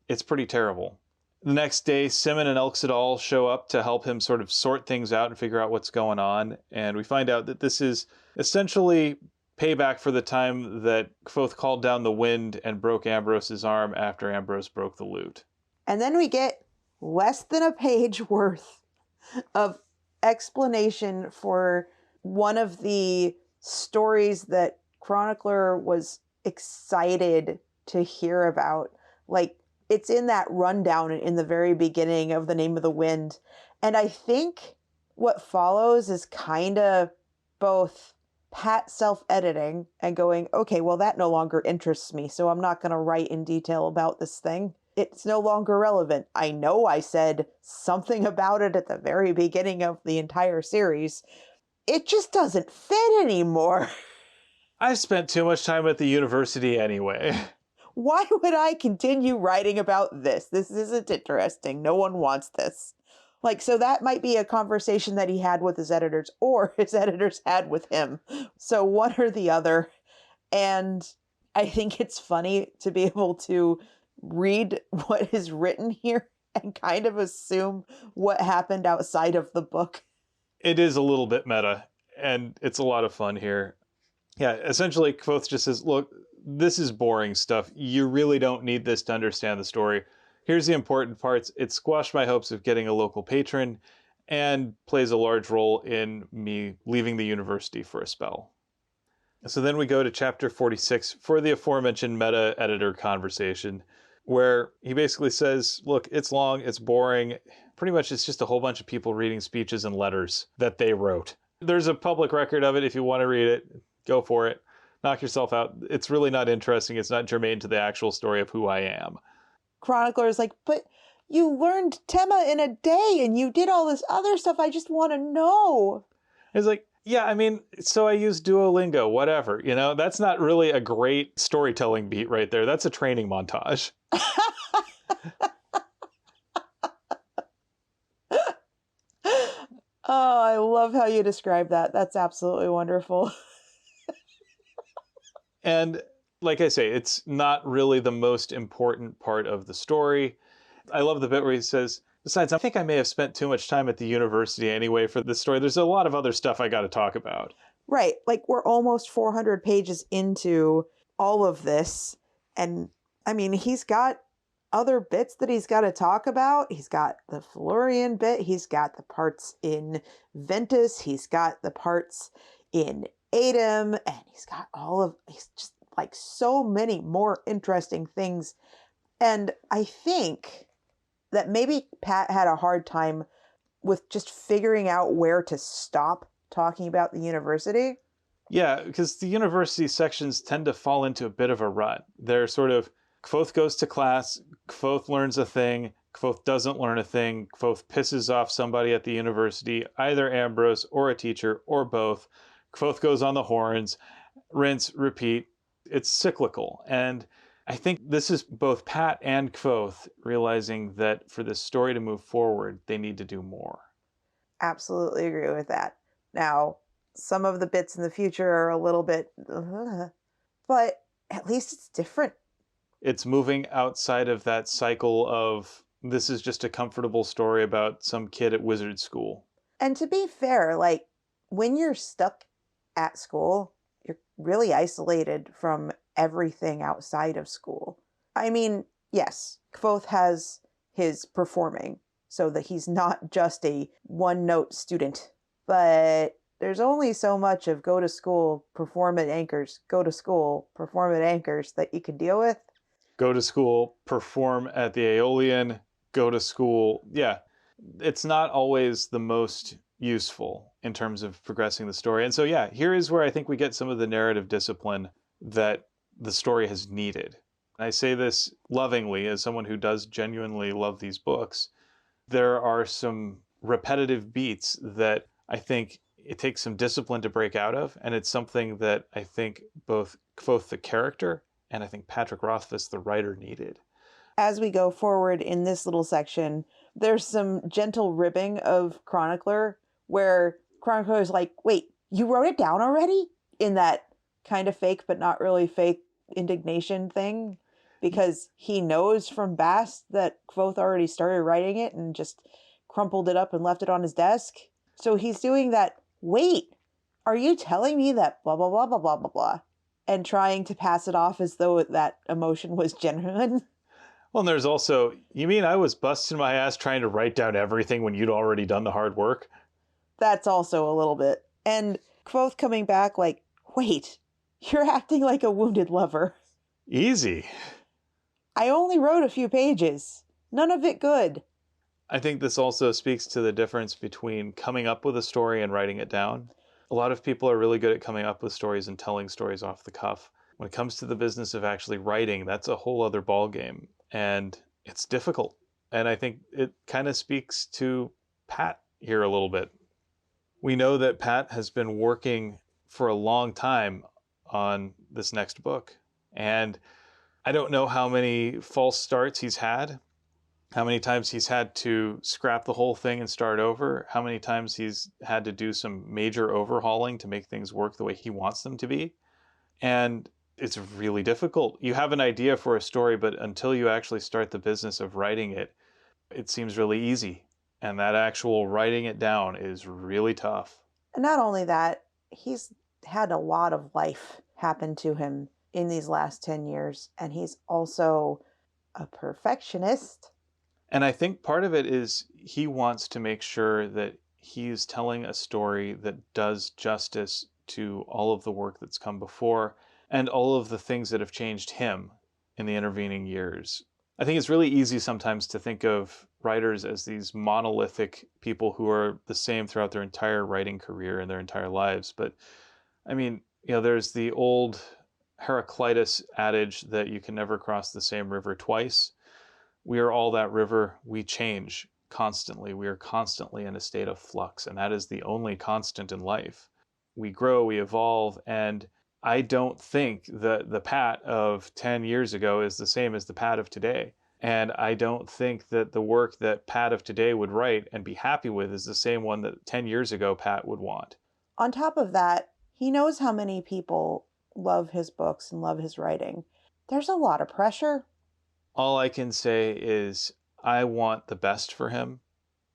It's pretty terrible. The next day, Simon and Elxidal show up to help him sort of sort things out and figure out what's going on. And we find out that this is essentially payback for the time that Kvothe called down the wind and broke Ambrose's arm after Ambrose broke the lute. And then we get less than a page worth of explanation for one of the stories that Chronicler was excited to hear about. Like, it's in that rundown in the very beginning of The Name of the Wind. And I think what follows is kind of both Pat self-editing and going, okay, well, that no longer interests me, so I'm not going to write in detail about this thing. It's no longer relevant. I know I said something about it at the very beginning of the entire series. It just doesn't fit anymore. I've spent too much time at the university anyway. Why would I continue writing about this? This isn't interesting. No one wants this. Like, so that might be a conversation that he had with his editors, or his editors had with him. So one or the other. And I think it's funny to be able to read what is written here and kind of assume what happened outside of the book. It is a little bit meta, and it's a lot of fun here. Yeah, essentially, Kvothe just says, look, this is boring stuff. You really don't need this to understand the story. Here's the important parts. It squashed my hopes of getting a local patron and plays a large role in me leaving the university for a spell. So then we go to chapter 46 for the aforementioned meta-editor conversation, where he basically says, look, it's long, it's boring. Pretty much it's just a whole bunch of people reading speeches and letters that they wrote. There's a public record of it. If you want to read it, go for it. Knock yourself out. It's really not interesting. It's not germane to the actual story of who I am. Chronicler is like, but you learned Tema in a day and you did all this other stuff. I just want to know. It's like, yeah, I mean, so I use Duolingo, whatever. You know, that's not really a great storytelling beat right there. That's a training montage. Oh, I love how you describe that. That's absolutely wonderful. And like I say, it's not really the most important part of the story. I love the bit where he says, besides, I think I may have spent too much time at the university anyway for this story. There's a lot of other stuff I got to talk about. Right. Like, we're almost 400 pages into all of this. And I mean, he's got other bits that he's got to talk about. He's got the Florian bit. He's got the parts in Ventus. He's got the parts in Adem. And he's got he's just like so many more interesting things. And I think that maybe Pat had a hard time with just figuring out where to stop talking about the university. Yeah, because the university sections tend to fall into a bit of a rut. They're sort of, Kvothe goes to class, Kvothe learns a thing, Kvothe doesn't learn a thing, Kvothe pisses off somebody at the university, either Ambrose or a teacher or both. Kvothe goes on the horns, rinse, repeat. It's cyclical. And I think this is both Pat and Kvothe realizing that for this story to move forward, they need to do more. Absolutely agree with that. Now, some of the bits in the future are a little bit, but at least it's different. It's moving outside of that cycle of this is just a comfortable story about some kid at wizard school. And to be fair, like, when you're stuck at school, you're really isolated from everything outside of school. I mean, yes, Kvothe has his performing so that he's not just a one-note student, but there's only so much of go to school, perform at Anchors, go to school, perform at Anchors that you can deal with. Go to school, perform at the Aeolian, go to school. Yeah, it's not always the most useful in terms of progressing the story. And so, yeah, here is where I think we get some of the narrative discipline that the story has needed. I say this lovingly as someone who does genuinely love these books. There are some repetitive beats that I think it takes some discipline to break out of. And it's something that I think both Kvothe the character and I think Patrick Rothfuss, the writer, needed. As we go forward in this little section, there's some gentle ribbing of Chronicler where Chronicler is like, wait, you wrote it down already? In that kind of fake, but not really fake indignation thing. Because he knows from Bast that Kvothe already started writing it and just crumpled it up and left it on his desk. So he's doing that, wait, are you telling me that blah, blah, blah, blah, blah, blah, blah, and trying to pass it off as though that emotion was genuine? Well, and there's also, you mean I was busting my ass trying to write down everything when you'd already done the hard work? That's also a little bit. And Kvothe coming back like, wait, you're acting like a wounded lover. Easy. I only wrote a few pages. None of it good. I think this also speaks to the difference between coming up with a story and writing it down. A lot of people are really good at coming up with stories and telling stories off the cuff. When it comes to the business of actually writing, that's a whole other ballgame. And it's difficult. And I think it kind of speaks to Pat here a little bit. We know that Pat has been working for a long time on this next book. And I don't know how many false starts he's had, how many times he's had to scrap the whole thing and start over, how many times he's had to do some major overhauling to make things work the way he wants them to be. And it's really difficult. You have an idea for a story, but until you actually start the business of writing it, it seems really easy. And that actual writing it down is really tough. And not only that, he's had a lot of life happen to him in these last 10 years. And he's also a perfectionist. And I think part of it is he wants to make sure that he's telling a story that does justice to all of the work that's come before and all of the things that have changed him in the intervening years. I think it's really easy sometimes to think of writers as these monolithic people who are the same throughout their entire writing career and their entire lives. But I mean, there's the old Heraclitus adage that you can never cross the same river twice. We are all that river. We change constantly. We are constantly in a state of flux, and that is the only constant in life. We grow, we evolve, and I don't think that the Pat of 10 years ago is the same as the Pat of today. And I don't think that the work that Pat of today would write and be happy with is the same one that 10 years ago Pat would want. On top of that, he knows how many people love his books and love his writing. There's a lot of pressure. All I can say is I want the best for him.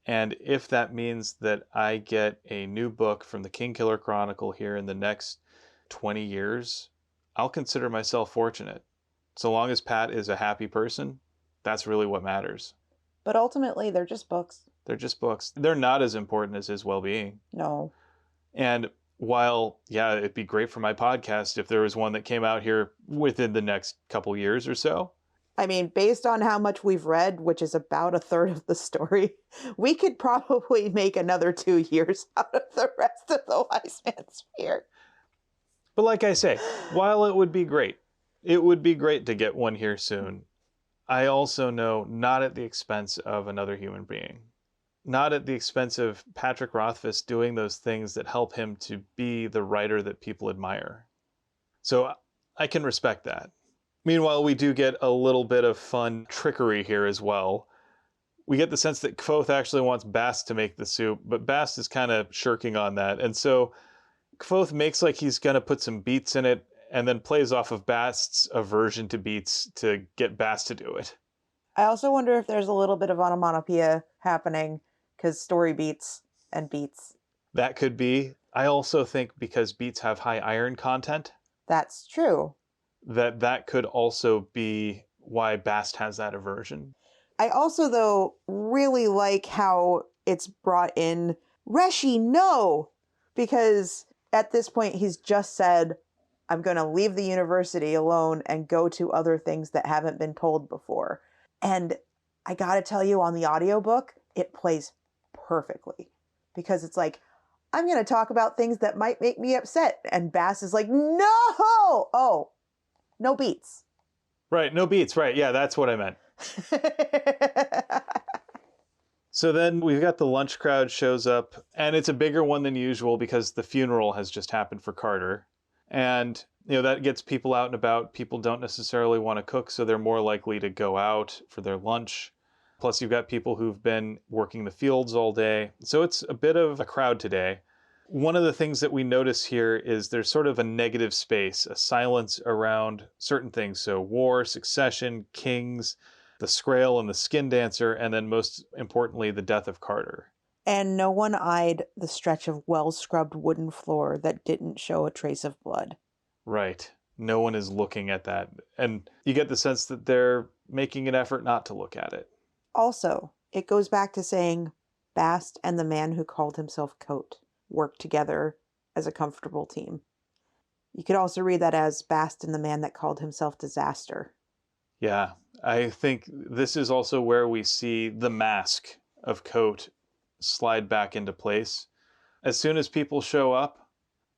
And if that means that I get a new book from the Kingkiller Chronicle here in the next 20 years, I'll consider myself fortunate. So long as Pat is a happy person, that's really what matters. But ultimately, they're just books. They're just books. They're not as important as his well-being. No. And while, yeah, it'd be great for my podcast if there was one that came out here within the next couple years or so. I mean, based on how much we've read, which is about a third of the story, we could probably make another 2 years out of the rest of the Wise Man's Fear. But like I say, while it would be great to get one here soon, I also know not at the expense of another human being. Not at the expense of Patrick Rothfuss doing those things that help him to be the writer that people admire. So I can respect that. Meanwhile, we do get a little bit of fun trickery here as well. We get the sense that Kvothe actually wants Bast to make the soup, but Bast is kind of shirking on that. And so Kvothe makes like he's going to put some beets in it and then plays off of Bast's aversion to beets to get Bast to do it. I also wonder if there's a little bit of onomatopoeia happening because story beats and beats. That could be. I also think because beets have high iron content. That's true. That could also be why Bast has that aversion. I also, though, really like how it's brought in Reshi, no! Because at this point, he's just said, I'm going to leave the university alone and go to other things that haven't been told before. And I gotta tell you, on the audiobook, it plays perfectly. Because it's like, I'm going to talk about things that might make me upset. And Bast is like, no! Oh, no beats. Right, no beats, right. Yeah, that's what I meant. So then we've got the lunch crowd shows up, and it's a bigger one than usual because the funeral has just happened for Carter. And, that gets people out and about. People don't necessarily want to cook, so they're more likely to go out for their lunch. Plus, you've got people who've been working the fields all day. So it's a bit of a crowd today. One of the things that we notice here is there's sort of a negative space, a silence around certain things. So war, succession, kings, the Scrael and the Skin Dancer, and then most importantly, the death of Carter. And no one eyed the stretch of well-scrubbed wooden floor that didn't show a trace of blood. Right. No one is looking at that. And you get the sense that they're making an effort not to look at it. Also, it goes back to saying Bast and the man who called himself Coat worked together as a comfortable team. You could also read that as Bast and the man that called himself Disaster. Yeah, I think this is also where we see the mask of Coat slide back into place. As soon as people show up,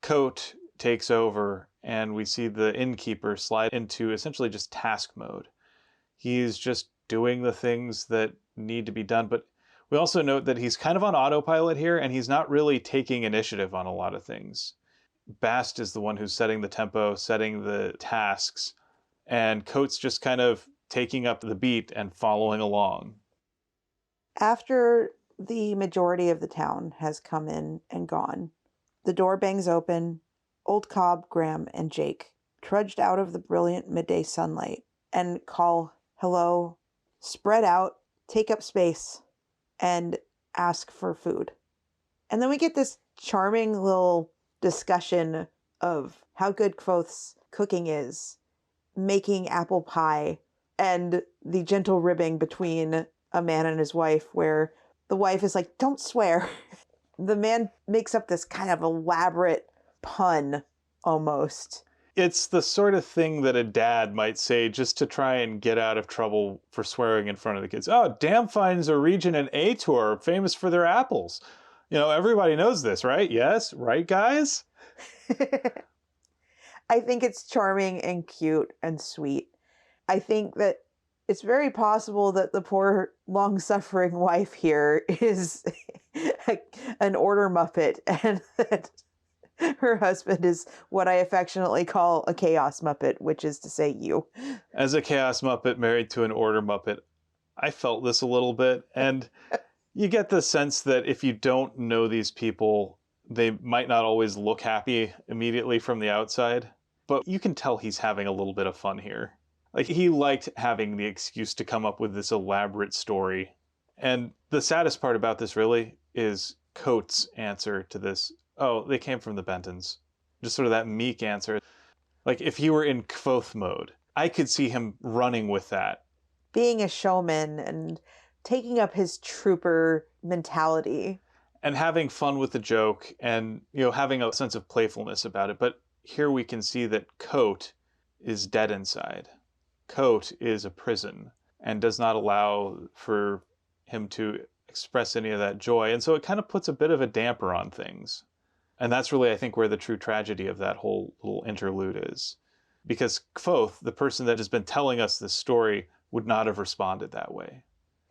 Coat takes over, and we see the innkeeper slide into essentially just task mode. He's just doing the things that need to be done, but we also note that he's kind of on autopilot here, and he's not really taking initiative on a lot of things. Bast is the one who's setting the tempo, setting the tasks, and Coates just kind of taking up the beat and following along. After the majority of the town has come in and gone, the door bangs open. Old Cobb, Graham, and Jake trudged out of the brilliant midday sunlight and call, hello, spread out, take up space, and ask for food. And then we get this charming little discussion of how good Kvoth's cooking is, making apple pie, and the gentle ribbing between a man and his wife, where the wife is like, don't swear. The man makes up this kind of elaborate pun, almost. It's the sort of thing that a dad might say just to try and get out of trouble for swearing in front of the kids. Oh, Damfine's a region in Ator, famous for their apples. Everybody knows this, right? Yes, right, guys? I think it's charming and cute and sweet. I think that it's very possible that the poor, long-suffering wife here is an order muppet, and that her husband is what I affectionately call a chaos muppet, which is to say you. As a chaos muppet married to an order muppet, I felt this a little bit, and you get the sense that if you don't know these people, they might not always look happy immediately from the outside, but you can tell he's having a little bit of fun here. Like, he liked having the excuse to come up with this elaborate story. And the saddest part about this, really, is Coates' answer to this. Oh, they came from the Bentons. Just sort of that meek answer. Like, if he were in Kvoth mode, I could see him running with that. Being a showman and taking up his trooper mentality. And having fun with the joke and, having a sense of playfulness about it. But here we can see that Coat is dead inside. Coat is a prison and does not allow for him to express any of that joy. And so it kind of puts a bit of a damper on things. And that's really, I think, where the true tragedy of that whole little interlude is. Because Kvoth, the person that has been telling us this story, would not have responded that way.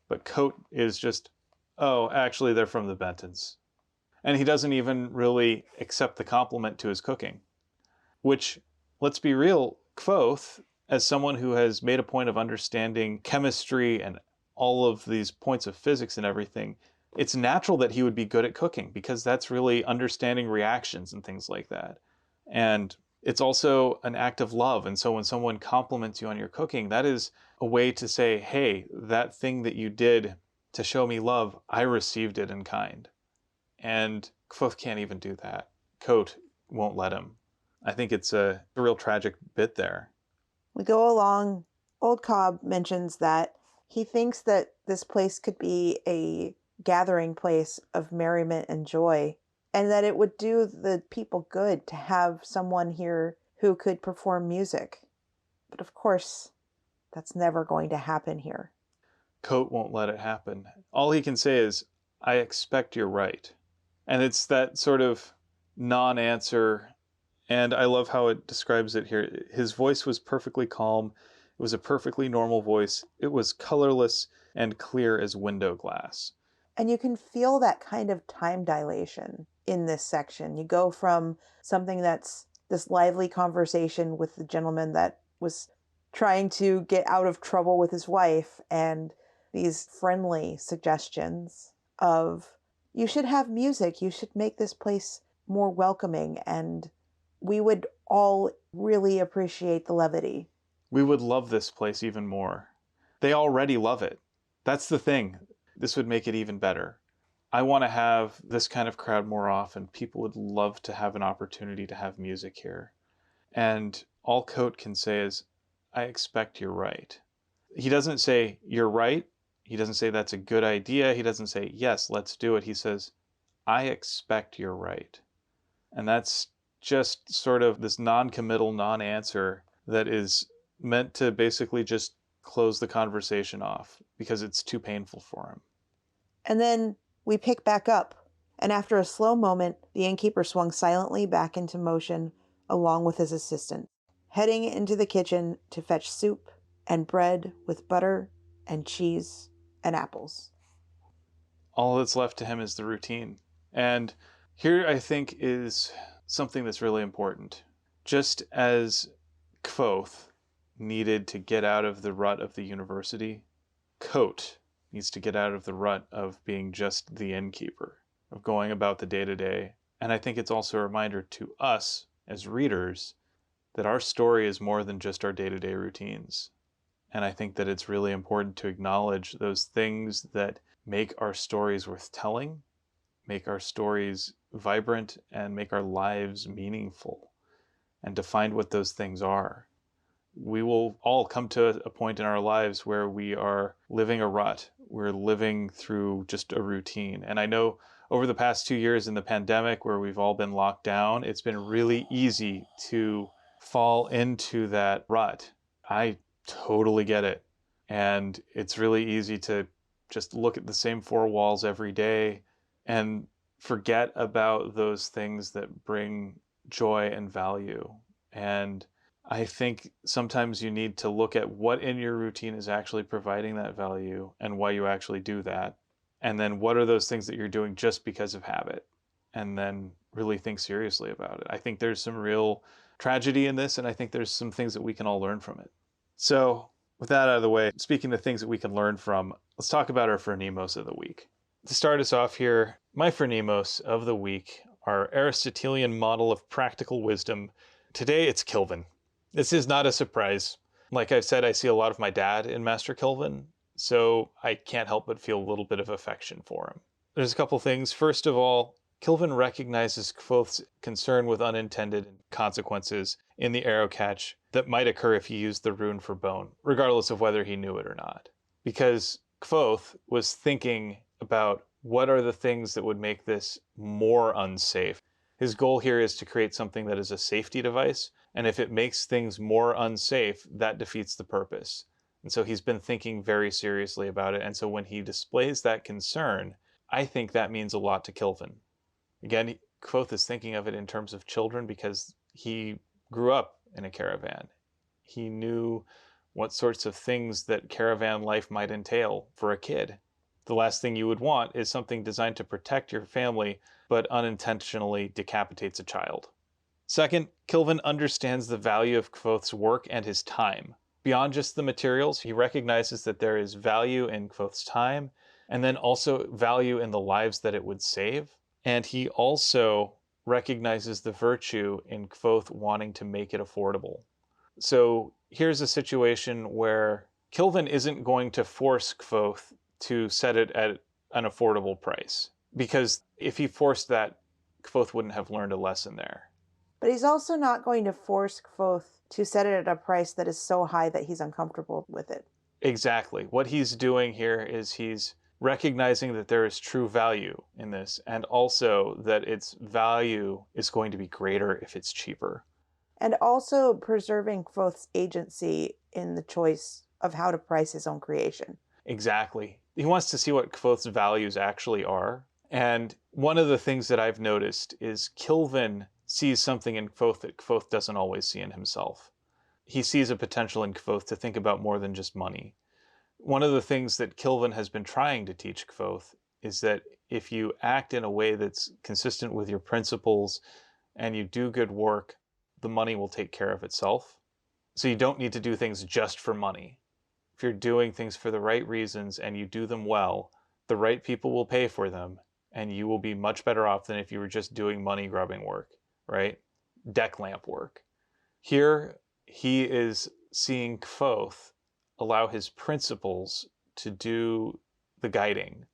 But Coat is just, oh, actually, they're from the Bentons. And he doesn't even really accept the compliment to his cooking. Which, let's be real, Kvoth, as someone who has made a point of understanding chemistry and all of these points of physics and everything, it's natural that he would be good at cooking because that's really understanding reactions and things like that. And it's also an act of love. And so when someone compliments you on your cooking, that is a way to say, hey, that thing that you did to show me love, I received it in kind. And Kvoth can't even do that. Coat won't let him. I think it's a real tragic bit there. We go along. Old Cobb mentions that he thinks that this place could be a gathering place of merriment and joy, and that it would do the people good to have someone here who could perform music. But of course, that's never going to happen here. Coat won't let it happen. All he can say is, I expect you're right. And it's that sort of non-answer. And I love how it describes it here. His voice was perfectly calm, It was a perfectly normal voice. It was colorless and clear as window glass. And you can feel that kind of time dilation in this section. You go from something that's this lively conversation with the gentleman that was trying to get out of trouble with his wife, and these friendly suggestions of, you should have music, you should make this place more welcoming, and we would all really appreciate the levity. We would love this place even more. They already love it. That's the thing. This would make it even better. I want to have this kind of crowd more often. People would love to have an opportunity to have music here. And all Coate can say is, I expect you're right. He doesn't say, you're right. He doesn't say that's a good idea. He doesn't say, yes, let's do it. He says, I expect you're right. And that's just sort of this non-committal, non-answer that is meant to basically just close the conversation off because it's too painful for him. And then we pick back up, and after a slow moment, the innkeeper swung silently back into motion along with his assistant, heading into the kitchen to fetch soup and bread with butter and cheese and apples. All that's left to him is the routine. And here I think is something that's really important. Just as Kvothe needed to get out of the rut of the university, Coate needs to get out of the rut of being just the innkeeper, of going about the day-to-day. And I think it's also a reminder to us as readers that our story is more than just our day-to-day routines. And I think that it's really important to acknowledge those things that make our stories worth telling, make our stories vibrant, and make our lives meaningful, and to find what those things are. We will all come to a point in our lives where we are living a rut. We're living through just a routine. And I know over the past 2 years in the pandemic where we've all been locked down, it's been really easy to fall into that rut. I totally get it. And it's really easy to just look at the same four walls every day and forget about those things that bring joy and value. And I think sometimes you need to look at what in your routine is actually providing that value and why you actually do that. And then what are those things that you're doing just because of habit? And then really think seriously about it. I think there's some real tragedy in this, and I think there's some things that we can all learn from it. So with that out of the way, speaking of things that we can learn from, let's talk about our phronimos of the week. To start us off here, my phronimos of the week are Aristotelian model of practical wisdom. Today it's Kilvin. This is not a surprise. Like I've said, I see a lot of my dad in Master Kilvin, so I can't help but feel a little bit of affection for him. There's a couple things. First of all, Kilvin recognizes Kvothe's concern with unintended consequences in the Aerocatch that might occur if he used the rune for bone, regardless of whether he knew it or not. Because Kvothe was thinking about what are the things that would make this more unsafe. His goal here is to create something that is a safety device, and if it makes things more unsafe, that defeats the purpose. And so he's been thinking very seriously about it, and so when he displays that concern, I think that means a lot to Kilvin. Again, Kvothe is thinking of it in terms of children because he grew up in a caravan. He knew what sorts of things that caravan life might entail for a kid. The last thing you would want is something designed to protect your family, but unintentionally decapitates a child. Second, Kilvin understands the value of Kvothe's work and his time. Beyond just the materials, he recognizes that there is value in Kvothe's time, and then also value in the lives that it would save. And he also recognizes the virtue in Kvothe wanting to make it affordable. So here's a situation where Kilvin isn't going to force Kvothe to set it at an affordable price, because if he forced that, Kvothe wouldn't have learned a lesson there. But he's also not going to force Kvothe to set it at a price that is so high that he's uncomfortable with it. Exactly. What he's doing here is he's recognizing that there is true value in this, and also that its value is going to be greater if it's cheaper. And also preserving Kvothe's agency in the choice of how to price his own creation. Exactly. He wants to see what Kvothe's values actually are. And one of the things that I've noticed is Kilvin sees something in Kvothe that Kvothe doesn't always see in himself. he sees a potential in Kvothe to think about more than just money. One of the things that Kilvin has been trying to teach Kvothe is that if you act in a way that's consistent with your principles and you do good work, the money will take care of itself. So you don't need to do things just for money. If you're doing things for the right reasons and you do them well, the right people will pay for them, and you will be much better off than if you were just doing money grubbing work, right? Deck lamp work. Here, he is seeing Kvothe allow his principles to do the guiding.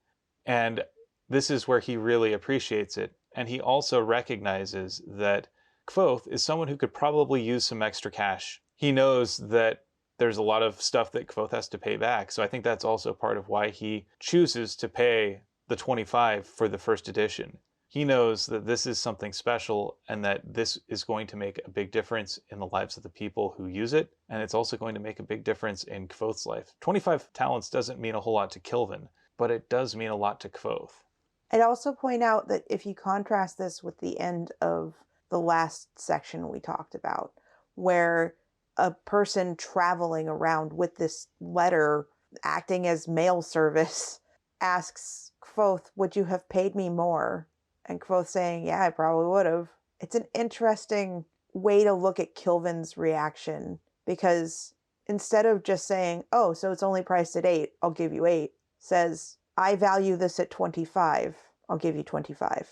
And this is where he really appreciates it. And he also recognizes that Kvothe is someone who could probably use some extra cash. He knows that there's a lot of stuff that Kvothe has to pay back. So I think that's also part of why he chooses to pay the 25 for the first edition. He knows that this is something special and that this is going to make a big difference in the lives of the people who use it. And it's also going to make a big difference in Kvothe's life. 25 talents doesn't mean a whole lot to Kilvin, but it does mean a lot to Kvothe. I'd also point out that if you contrast this with the end of the last section we talked about, where a person traveling around with this letter acting as mail service asks Kvothe, would you have paid me more? And Kvothe saying, yeah, I probably would have. It's an interesting way to look at Kilvin's reaction, because instead of just saying, oh, so it's only priced at 8, I'll give you 8, says, I value this at 25, I'll give you 25.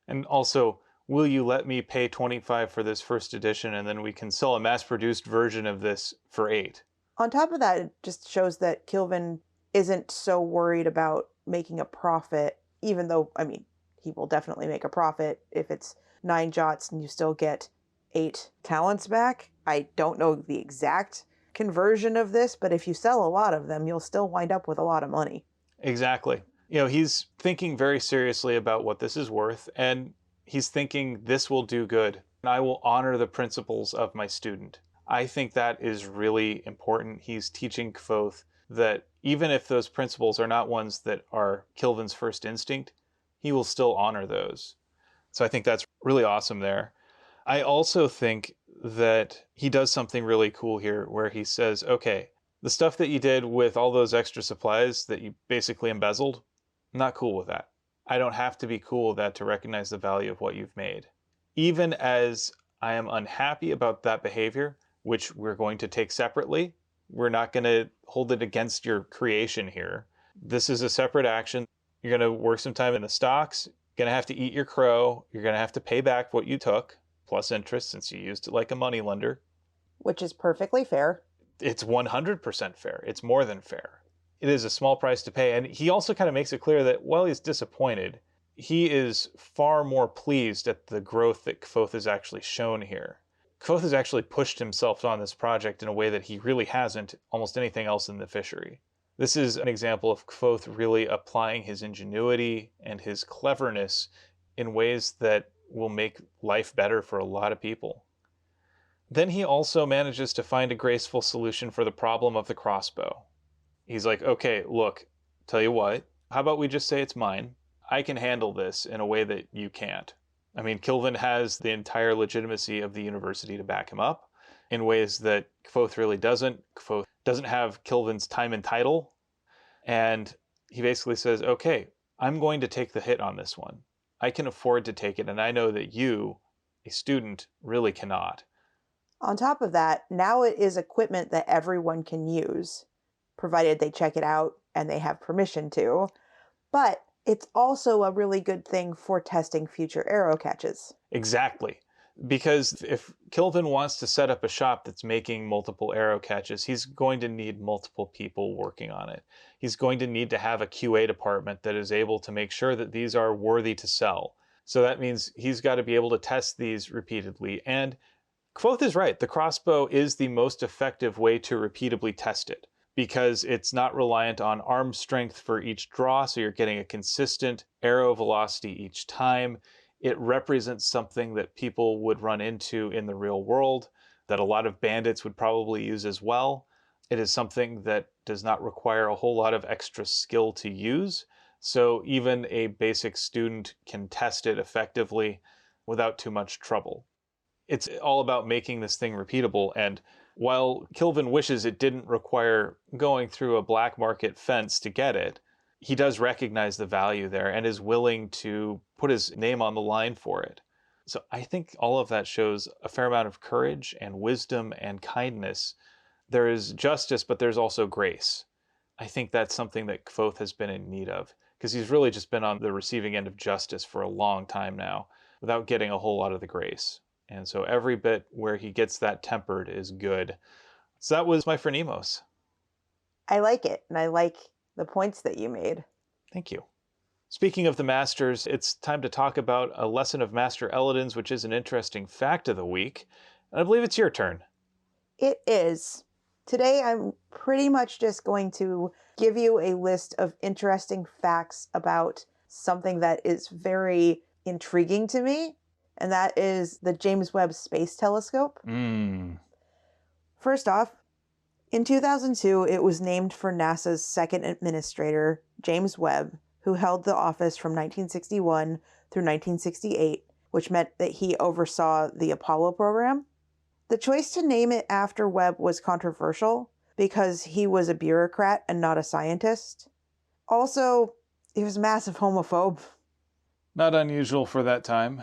And also, will you let me pay 25 for this first edition and then we can sell a mass-produced version of this for 8? On top of that, it just shows that Kilvin isn't so worried about making a profit, even though, I mean, he will definitely make a profit if it's 9 jots and you still get 8 talents back. I don't know the exact conversion of this, but if you sell a lot of them, you'll still wind up with a lot of money. Exactly. He's thinking very seriously about what this is worth, and he's thinking this will do good, and I will honor the principles of my student. I think that is really important. He's teaching Kvothe that even if those principles are not ones that are Kilvin's first instinct, he will still honor those. So I think that's really awesome there. I also think that he does something really cool here where he says, okay, the stuff that you did with all those extra supplies that you basically embezzled, I'm not cool with that. I don't have to be cool with that to recognize the value of what you've made. Even as I am unhappy about that behavior, which we're going to take separately, we're not going to hold it against your creation here. This is a separate action. You're going to work some time in the stocks. You're going to have to eat your crow. You're going to have to pay back what you took, plus interest, since you used it like a moneylender. Which is perfectly fair. It's 100% fair. It's more than fair. It is a small price to pay. And he also kind of makes it clear that while he's disappointed, he is far more pleased at the growth that Kvothe has actually shown here. Kvothe has actually pushed himself on this project in a way that he really hasn't almost anything else in the fishery. This is an example of Kvothe really applying his ingenuity and his cleverness in ways that will make life better for a lot of people. Then he also manages to find a graceful solution for the problem of the crossbow. He's like, okay, look, tell you what, how about we just say it's mine? I can handle this in a way that you can't. I mean, Kilvin has the entire legitimacy of the university to back him up in ways that Kvothe really doesn't. Kvothe doesn't have Kilvin's time and title. And he basically says, okay, I'm going to take the hit on this one. I can afford to take it, and I know that you, a student, really cannot. On top of that, now it is equipment that everyone can use, provided they check it out and they have permission to. But it's also a really good thing for testing future Aerocatches. Exactly. Because if Kilvin wants to set up a shop that's making multiple Aerocatches, he's going to need multiple people working on it. He's going to need to have a QA department that is able to make sure that these are worthy to sell. So that means he's got to be able to test these repeatedly. And Kvothe is right. The crossbow is the most effective way to repeatably test it because it's not reliant on arm strength for each draw, so you're getting a consistent arrow velocity each time. It represents something that people would run into in the real world, that a lot of bandits would probably use as well. It is something that does not require a whole lot of extra skill to use, so even a basic student can test it effectively without too much trouble. It's all about making this thing repeatable, and While Kilvin wishes it didn't require going through a black market fence to get it, he does recognize the value there and is willing to put his name on the line for it. So I think all of that shows a fair amount of courage and wisdom and kindness. There is justice, but there's also grace. I think that's something that Kvothe has been in need of, because he's really just been on the receiving end of justice for a long time now without getting a whole lot of the grace. And so every bit where he gets that tempered is good. So that was my Phronimos. I like it, and I like the points that you made. Thank you. Speaking of the Masters, it's time to talk about a lesson of Master Eladin's, which is an interesting fact of the week. And I believe it's your turn. It is. Today, I'm pretty much just going to give you a list of interesting facts about something that is very intriguing to me, and that is the James Webb Space Telescope. First off, in 2002, it was named for NASA's second administrator, James Webb, who held the office from 1961 through 1968, which meant that he oversaw the Apollo program. The choice to name it after Webb was controversial because he was a bureaucrat and not a scientist. Also, he was a massive homophobe. Not unusual for that time.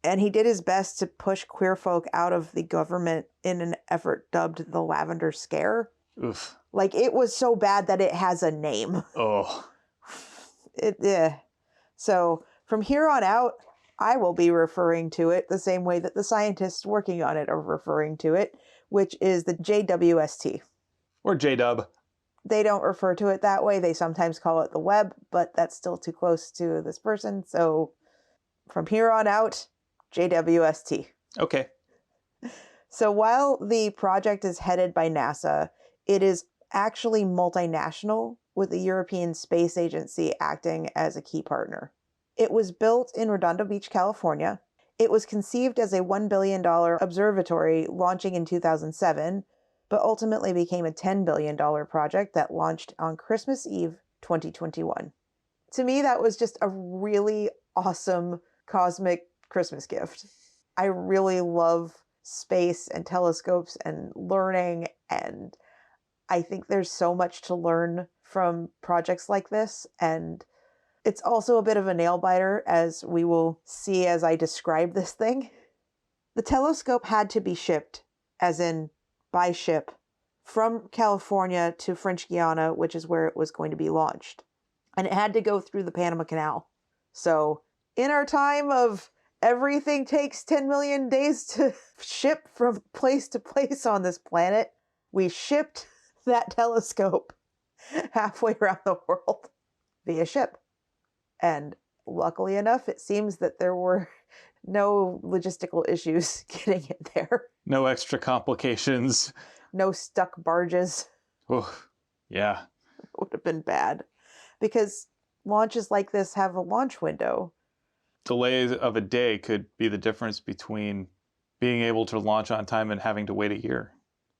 And he did his best to push queer folk out of the government in an effort dubbed the Lavender Scare. Oof. Like, it was so bad that it has a name. Oh. So, from here on out, I will be referring to it the same way that the scientists working on it are referring to it, which is the JWST. Or J-Dub. They don't refer to it that way. They sometimes call it the Webb, but that's still too close to this person. So, from here on out, JWST. Okay. So while the project is headed by NASA, it is actually multinational, with the European Space Agency acting as a key partner. It was built in Redondo Beach, California. It was conceived as a $1 billion observatory launching in 2007, but ultimately became a $10 billion project that launched on Christmas Eve 2021. To me, that was just a really awesome cosmic Christmas gift. I really love space and telescopes and learning, and I think there's so much to learn from projects like this, and it's also a bit of a nail biter, as we will see as I describe this thing. The telescope had to be shipped, as in by ship, from California to French Guiana, which is where it was going to be launched. And it had to go through the Panama Canal. So, in our time of everything takes 10 million days to ship from place to place on this planet, we shipped that telescope halfway around the world via ship. And luckily enough, it seems that there were no logistical issues getting it there. No extra complications. No stuck barges. Oh, yeah. It would have been bad. Because launches like this have a launch window. Delays of a day could be the difference between being able to launch on time and having to wait a year.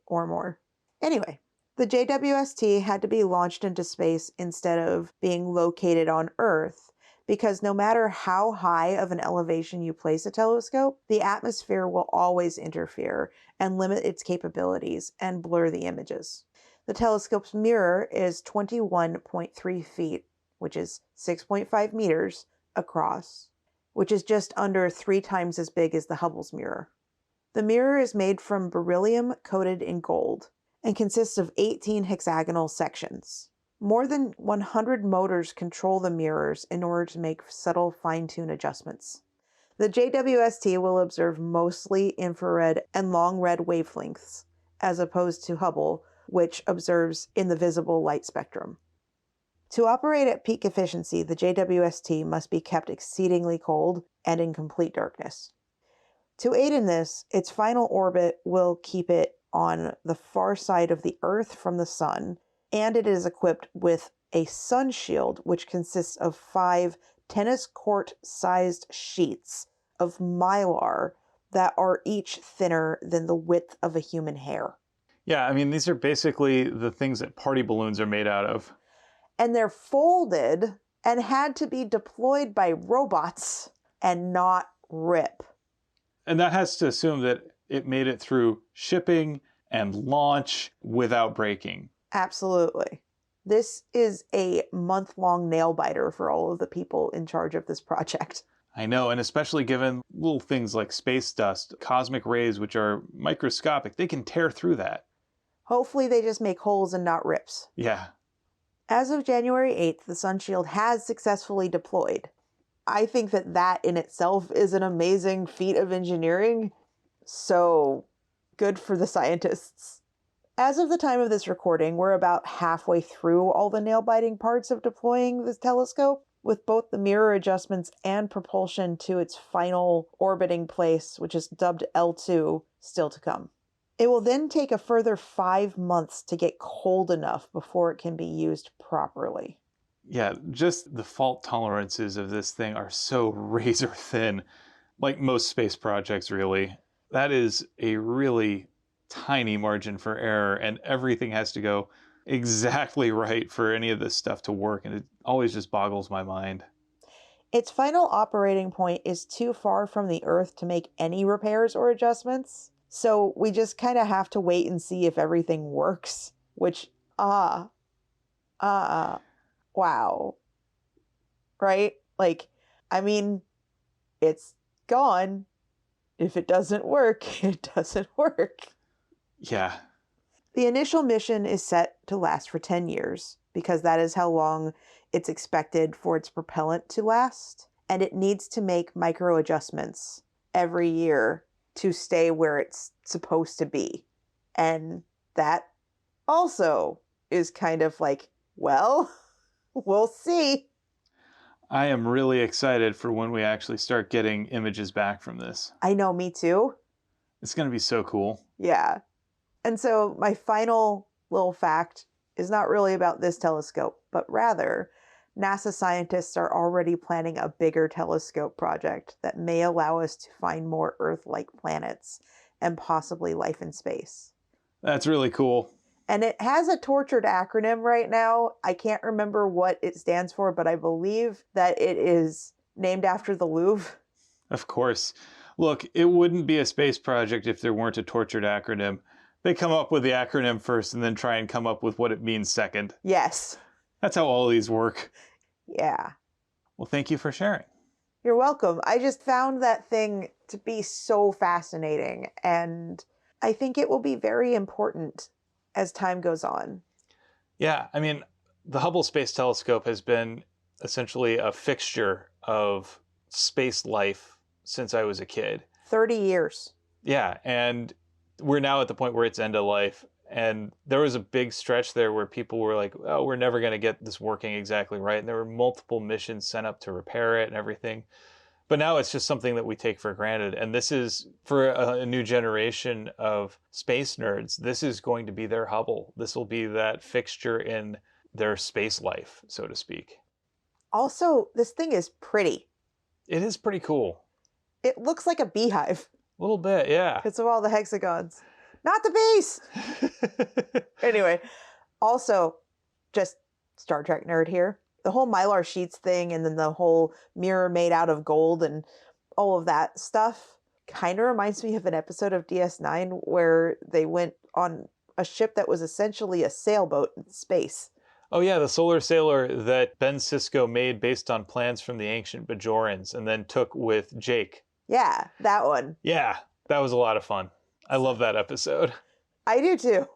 Or more. Anyway, the JWST had to be launched into space instead of being located on Earth, because no matter how high of an elevation you place a telescope, the atmosphere will always interfere and limit its capabilities and blur the images. The telescope's mirror is 21.3 feet, which is 6.5 meters, across, which is just under 3 times as big as the Hubble's mirror. The mirror is made from beryllium coated in gold and consists of 18 hexagonal sections. More than 100 motors control the mirrors in order to make subtle fine-tune adjustments. The JWST will observe mostly infrared and long red wavelengths, as opposed to Hubble, which observes in the visible light spectrum. To operate at peak efficiency, the JWST must be kept exceedingly cold and in complete darkness. To aid in this, its final orbit will keep it on the far side of the Earth from the Sun, and it is equipped with a sun shield, which consists of 5 tennis court-sized sheets of mylar that are each thinner than the width of a human hair. Yeah, I mean, these are basically the things that party balloons are made out of. And they're folded and had to be deployed by robots and not rip. And that has to assume that it made it through shipping and launch without breaking. Absolutely. This is a month-long nail biter for all of the people in charge of this project. I know, and especially given little things like space dust, cosmic rays, which are microscopic, they can tear through that. Hopefully they just make holes and not rips. Yeah. As of January 8th, the Sun Shield has successfully deployed. I think that in itself is an amazing feat of engineering. So good for the scientists. As of the time of this recording, we're about halfway through all the nail-biting parts of deploying this telescope, with both the mirror adjustments and propulsion to its final orbiting place, which is dubbed L2, still to come. It will then take a further 5 months to get cold enough before it can be used properly. Yeah, just the fault tolerances of this thing are so razor thin, like most space projects, really. That is a really tiny margin for error, and everything has to go exactly right for any of this stuff to work, and it always just boggles my mind. Its final operating point is too far from the Earth to make any repairs or adjustments, so we just kind of have to wait and see if everything works, which, wow. Right? Like, I mean, it's gone. If it doesn't work, it doesn't work. Yeah. The initial mission is set to last for 10 years, because that is how long it's expected for its propellant to last, and it needs to make micro adjustments every year to stay where it's supposed to be. And that also is kind of like, well, we'll see. I am really excited for when we actually start getting images back from this. I know, me too. It's going to be so cool. Yeah. And so my final little fact is not really about this telescope, but rather NASA scientists are already planning a bigger telescope project that may allow us to find more Earth-like planets and possibly life in space. That's really cool. And it has a tortured acronym right now. I can't remember what it stands for, but I believe that it is named after the Louvre. Of course. Look, it wouldn't be a space project if there weren't a tortured acronym. They come up with the acronym first and then try and come up with what it means second. Yes. That's how all these work. Yeah. Well, thank you for sharing. You're welcome. I just found that thing to be so fascinating, and I think it will be very important as time goes on. Yeah, I mean, the Hubble Space Telescope has been essentially a fixture of space life since I was a kid. 30 years. Yeah, and we're now at the point where it's end of life. And there was a big stretch there where people were like, oh, we're never going to get this working exactly right. And there were multiple missions sent up to repair it and everything. But now it's just something that we take for granted. And this is, for a new generation of space nerds, this is going to be their Hubble. This will be that fixture in their space life, so to speak. Also, this thing is pretty. It is pretty cool. It looks like a beehive. A little bit, yeah. Because of all the hexagons. Not the bees! Anyway, also, just Star Trek nerd here. The whole Mylar sheets thing, and then the whole mirror made out of gold and all of that stuff kind of reminds me of an episode of DS9 where they went on a ship that was essentially a sailboat in space. Oh yeah, the solar sailor that Ben Sisko made based on plans from the ancient Bajorans and then took with Jake. Yeah, that one. Yeah, that was a lot of fun. I love that episode. I do too.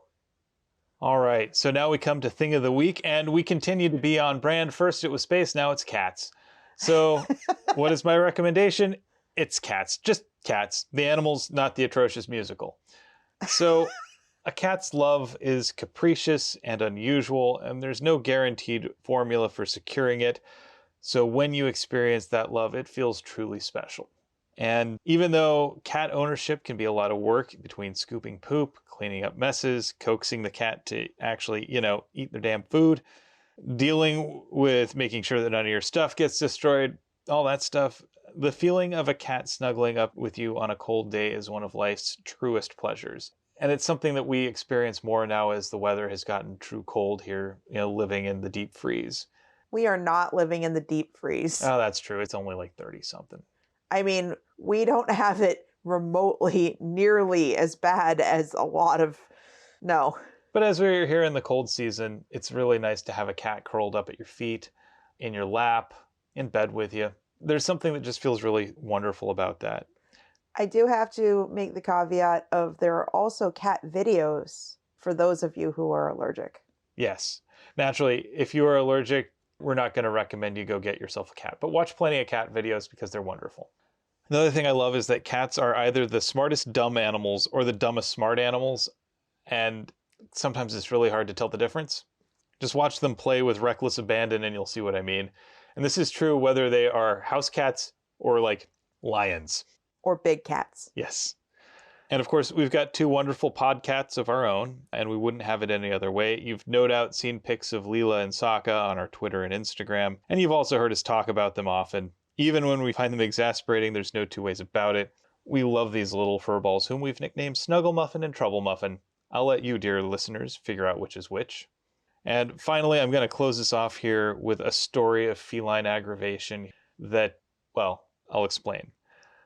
All right, so now we come to Thing of the Week, and we continue to be on brand. First it was space, now it's cats. So what is my recommendation? It's cats. Just cats. The animals, not the atrocious musical. So a cat's love is capricious and unusual, and there's no guaranteed formula for securing it. So when you experience that love, it feels truly special. And even though cat ownership can be a lot of work between scooping poop, cleaning up messes, coaxing the cat to actually, eat their damn food, dealing with making sure that none of your stuff gets destroyed, all that stuff, the feeling of a cat snuggling up with you on a cold day is one of life's truest pleasures. And it's something that we experience more now as the weather has gotten true cold here, living in the deep freeze. We are not living in the deep freeze. Oh, that's true. It's only like 30 something. I mean, we don't have it remotely nearly as bad as a lot of No. But as we're here in the cold season, it's really nice to have a cat curled up at your feet, in your lap, in bed with you. There's something that just feels really wonderful about that. I do have to make the caveat of there are also cat videos for those of you who are allergic. Yes. Naturally, if you are allergic, we're not going to recommend you go get yourself a cat, but watch plenty of cat videos because they're wonderful. Another thing I love is that cats are either the smartest dumb animals or the dumbest smart animals, and sometimes it's really hard to tell the difference. Just watch them play with reckless abandon and you'll see what I mean. And this is true whether they are house cats or like lions. Or big cats. Yes. And of course, we've got two wonderful podcasts of our own, and we wouldn't have it any other way. You've no doubt seen pics of Leela and Sokka on our Twitter and Instagram, and you've also heard us talk about them often. Even when we find them exasperating, there's no two ways about it. We love these little furballs, whom we've nicknamed Snuggle Muffin and Trouble Muffin. I'll let you, dear listeners, figure out which is which. And finally, I'm going to close this off here with a story of feline aggravation that, well, I'll explain.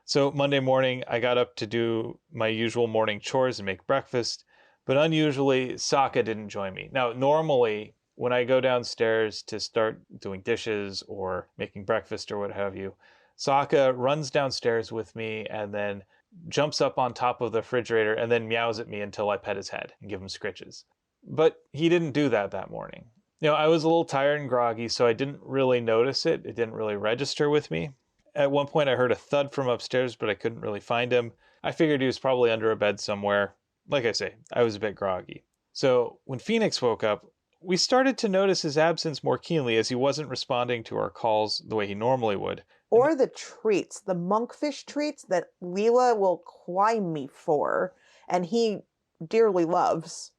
So Monday morning, I got up to do my usual morning chores and make breakfast, but unusually, Sokka didn't join me. Now, normally, when I go downstairs to start doing dishes or making breakfast or what have you, Sokka runs downstairs with me and then jumps up on top of the refrigerator and then meows at me until I pet his head and give him scritches. But he didn't do that morning. I was a little tired and groggy, so I didn't really notice it. It didn't really register with me. At one point, I heard a thud from upstairs, but I couldn't really find him. I figured he was probably under a bed somewhere. Like I say, I was a bit groggy. So when Phoenix woke up, we started to notice his absence more keenly as he wasn't responding to our calls the way he normally would. Or the treats, the monkfish treats that Leela will climb me for, and he dearly loves.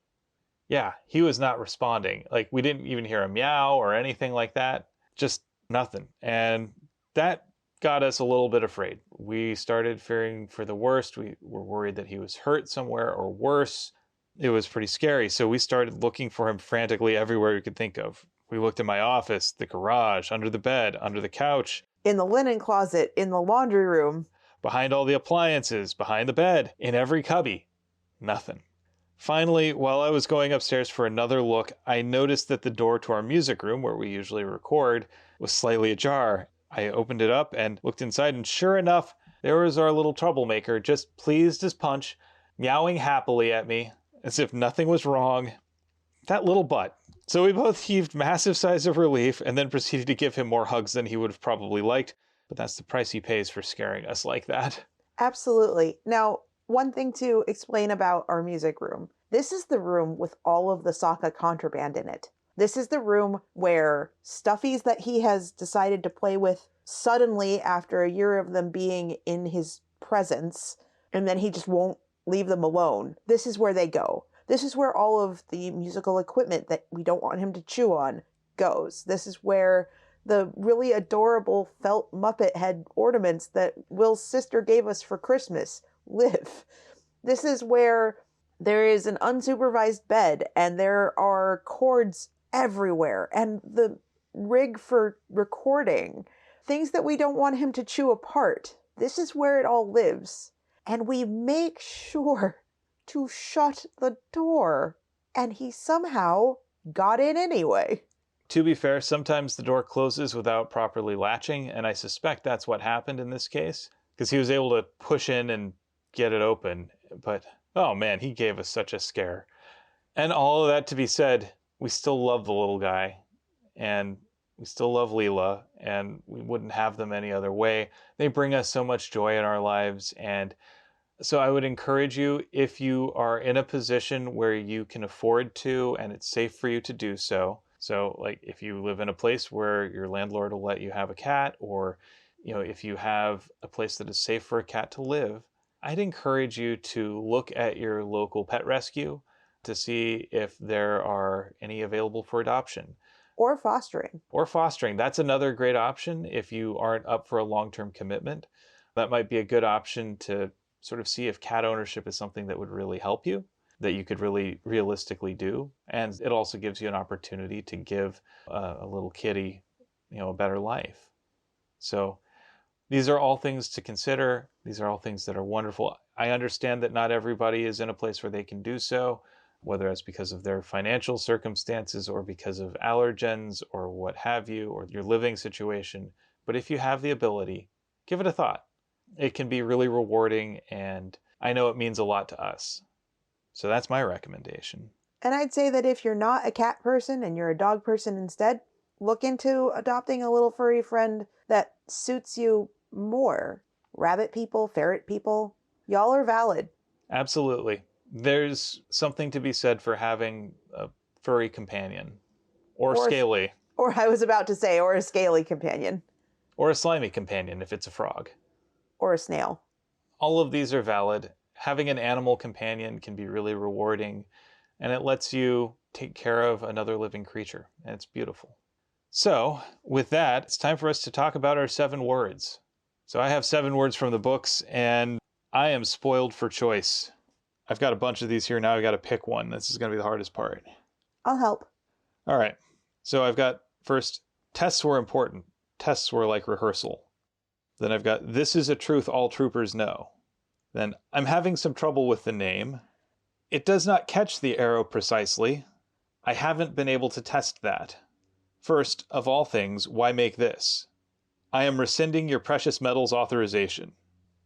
Yeah, he was not responding. Like, we didn't even hear a meow or anything like that. Just nothing. And that got us a little bit afraid. We started fearing for the worst. We were worried that he was hurt somewhere or worse. It was pretty scary. So we started looking for him frantically everywhere we could think of. We looked in my office, the garage, under the bed, under the couch, in the linen closet, in the laundry room, behind all the appliances, behind the bed, in every cubby. Nothing. Finally, while I was going upstairs for another look, I noticed that the door to our music room, where we usually record, was slightly ajar. I opened it up and looked inside, and sure enough, there was our little troublemaker, just pleased as punch, meowing happily at me, as if nothing was wrong. That little butt. So we both heaved massive sighs of relief and then proceeded to give him more hugs than he would have probably liked, but that's the price he pays for scaring us like that. Absolutely. Now, one thing to explain about our music room. This is the room with all of the Sokka contraband in it. This is the room where stuffies that he has decided to play with suddenly after a year of them being in his presence, and then he just won't leave them alone. This is where they go. This is where all of the musical equipment that we don't want him to chew on goes. This is where the really adorable felt Muppet head ornaments that Will's sister gave us for Christmas live. This is where there is an unsupervised bed and there are cords everywhere and the rig for recording, things that we don't want him to chew apart. This is where it all lives. And we make sure to shut the door, and he somehow got in anyway. To be fair, sometimes the door closes without properly latching, and I suspect that's what happened in this case, because he was able to push in and get it open. But, oh man, he gave us such a scare. And all of that to be said, we still love the little guy, and we still love Leela, and we wouldn't have them any other way. They bring us so much joy in our lives, and so I would encourage you, if you are in a position where you can afford to and it's safe for you to do so. So like if you live in a place where your landlord will let you have a cat, or if you have a place that is safe for a cat to live, I'd encourage you to look at your local pet rescue to see if there are any available for adoption. Or fostering. Or fostering. That's another great option if you aren't up for a long-term commitment. That might be a good option to sort of see if cat ownership is something that would really help you, that you could really realistically do. And it also gives you an opportunity to give a little kitty, a better life. So these are all things to consider. These are all things that are wonderful. I understand that not everybody is in a place where they can do so. whether it's because of their financial circumstances or because of allergens or what have you, or your living situation. But if you have the ability, give it a thought. It can be really rewarding, and I know it means a lot to us. So that's my recommendation. And I'd say that if you're not a cat person and you're a dog person instead, look into adopting a little furry friend that suits you more. Rabbit people, ferret people, y'all are valid. Absolutely. There's something to be said for having a furry companion. Or scaly. Or I was about to say, or a scaly companion. Or a slimy companion if it's a frog. Or a snail. All of these are valid. Having an animal companion can be really rewarding, and it lets you take care of another living creature, and it's beautiful. So, with that, it's time for us to talk about our 7 words. So I have 7 words from the books, and I am spoiled for choice. I've got a bunch of these here now. I've got to pick one. This is going to be the hardest part. I'll help. All right. So I've got, first, tests were important. Tests were like rehearsal. Then I've got, this is a truth all troopers know. Then, I'm having some trouble with the name. It does not catch the arrow precisely. I haven't been able to test that. First, of all things, why make this? I am rescinding your precious metals authorization.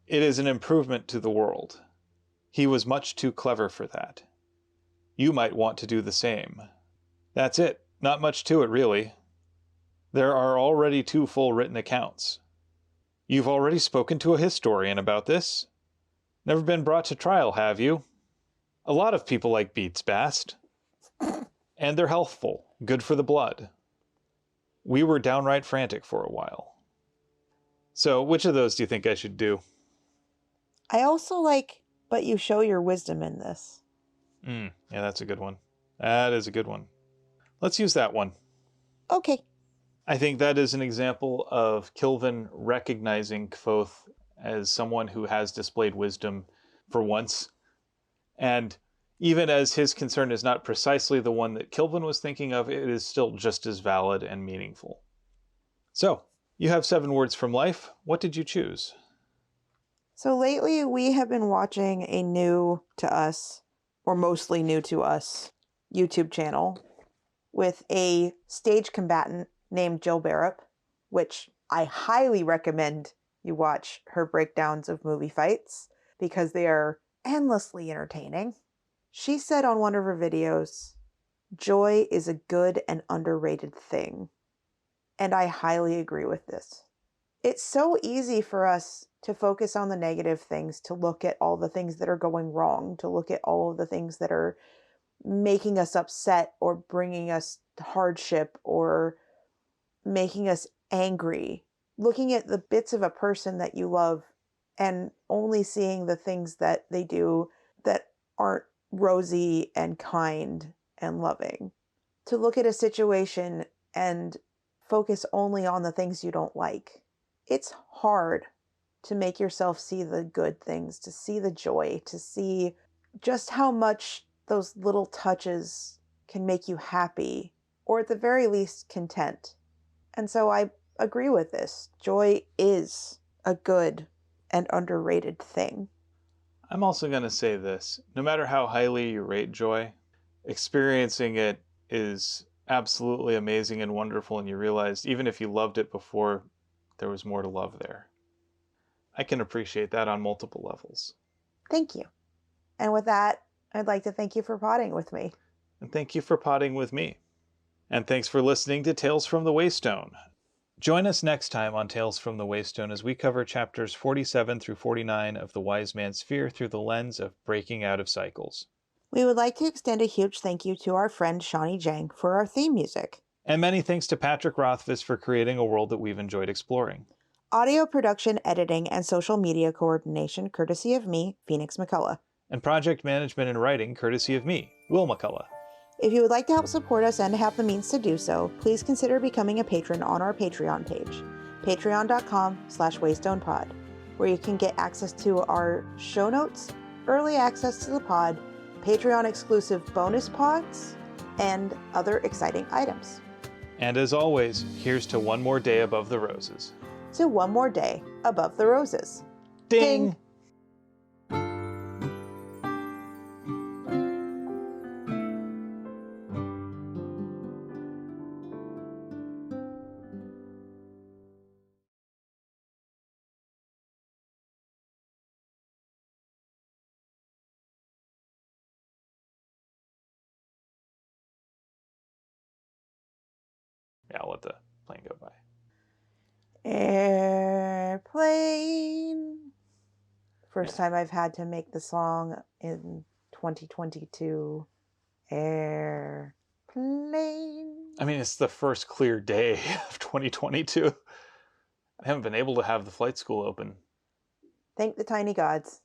It is an improvement to the world. He was much too clever for that. You might want to do the same. That's it. Not much to it, really. There are already 2 full written accounts. You've already spoken to a historian about this. Never been brought to trial, have you? A lot of people like beets, Bast. And they're healthful, good for the blood. We were downright frantic for a while. So, which of those do you think I should do? I also like, but you show your wisdom in this. Yeah, that's a good one. That is a good one. Let's use that one. Okay. I think that is an example of Kilvin recognizing Kvothe as someone who has displayed wisdom for once. And even as his concern is not precisely the one that Kilvin was thinking of, it is still just as valid and meaningful. So, you have 7 words from life. What did you choose? So lately we have been watching a new to us, or mostly new to us, YouTube channel with a stage combatant named Jill Barrett, which I highly recommend you watch her breakdowns of movie fights because they are endlessly entertaining. She said on one of her videos, joy is a good and underrated thing. And I highly agree with this. It's so easy for us to focus on the negative things, to look at all the things that are going wrong, to look at all of the things that are making us upset or bringing us hardship or making us angry. Looking at the bits of a person that you love and only seeing the things that they do that aren't rosy and kind and loving. To look at a situation and focus only on the things you don't like. It's hard to make yourself see the good things, to see the joy, to see just how much those little touches can make you happy, or at the very least content. And so I agree with this. Joy is a good and underrated thing. I'm also going to say this. No matter how highly you rate joy, experiencing it is absolutely amazing and wonderful, and you realize even if you loved it before, there was more to love there. I can appreciate that on multiple levels. Thank you. And with that, I'd like to thank you for potting with me. And thank you for potting with me. And thanks for listening to Tales from the Waystone. Join us next time on Tales from the Waystone as we cover chapters 47 through 49 of The Wise Man's Sphere through the lens of breaking out of cycles. We would like to extend a huge thank you to our friend Shawnee Jang for our theme music. And many thanks to Patrick Rothfuss for creating a world that we've enjoyed exploring. Audio production, editing, and social media coordination courtesy of me, Phoenix McCullough. And project management and writing courtesy of me, Will McCullough. If you would like to help support us and have the means to do so, please consider becoming a patron on our Patreon page, patreon.com/waystonepod, where you can get access to our show notes, early access to the pod, Patreon-exclusive bonus pods, and other exciting items. And as always, here's to one more day above the roses. To one more day above the roses. Ding! Ding! Yeah, I'll let the plane go by. Airplane. First time I've had to make the song in 2022. Airplane. I mean, it's the first clear day of 2022. I haven't been able to have the flight school open. Thank the tiny gods.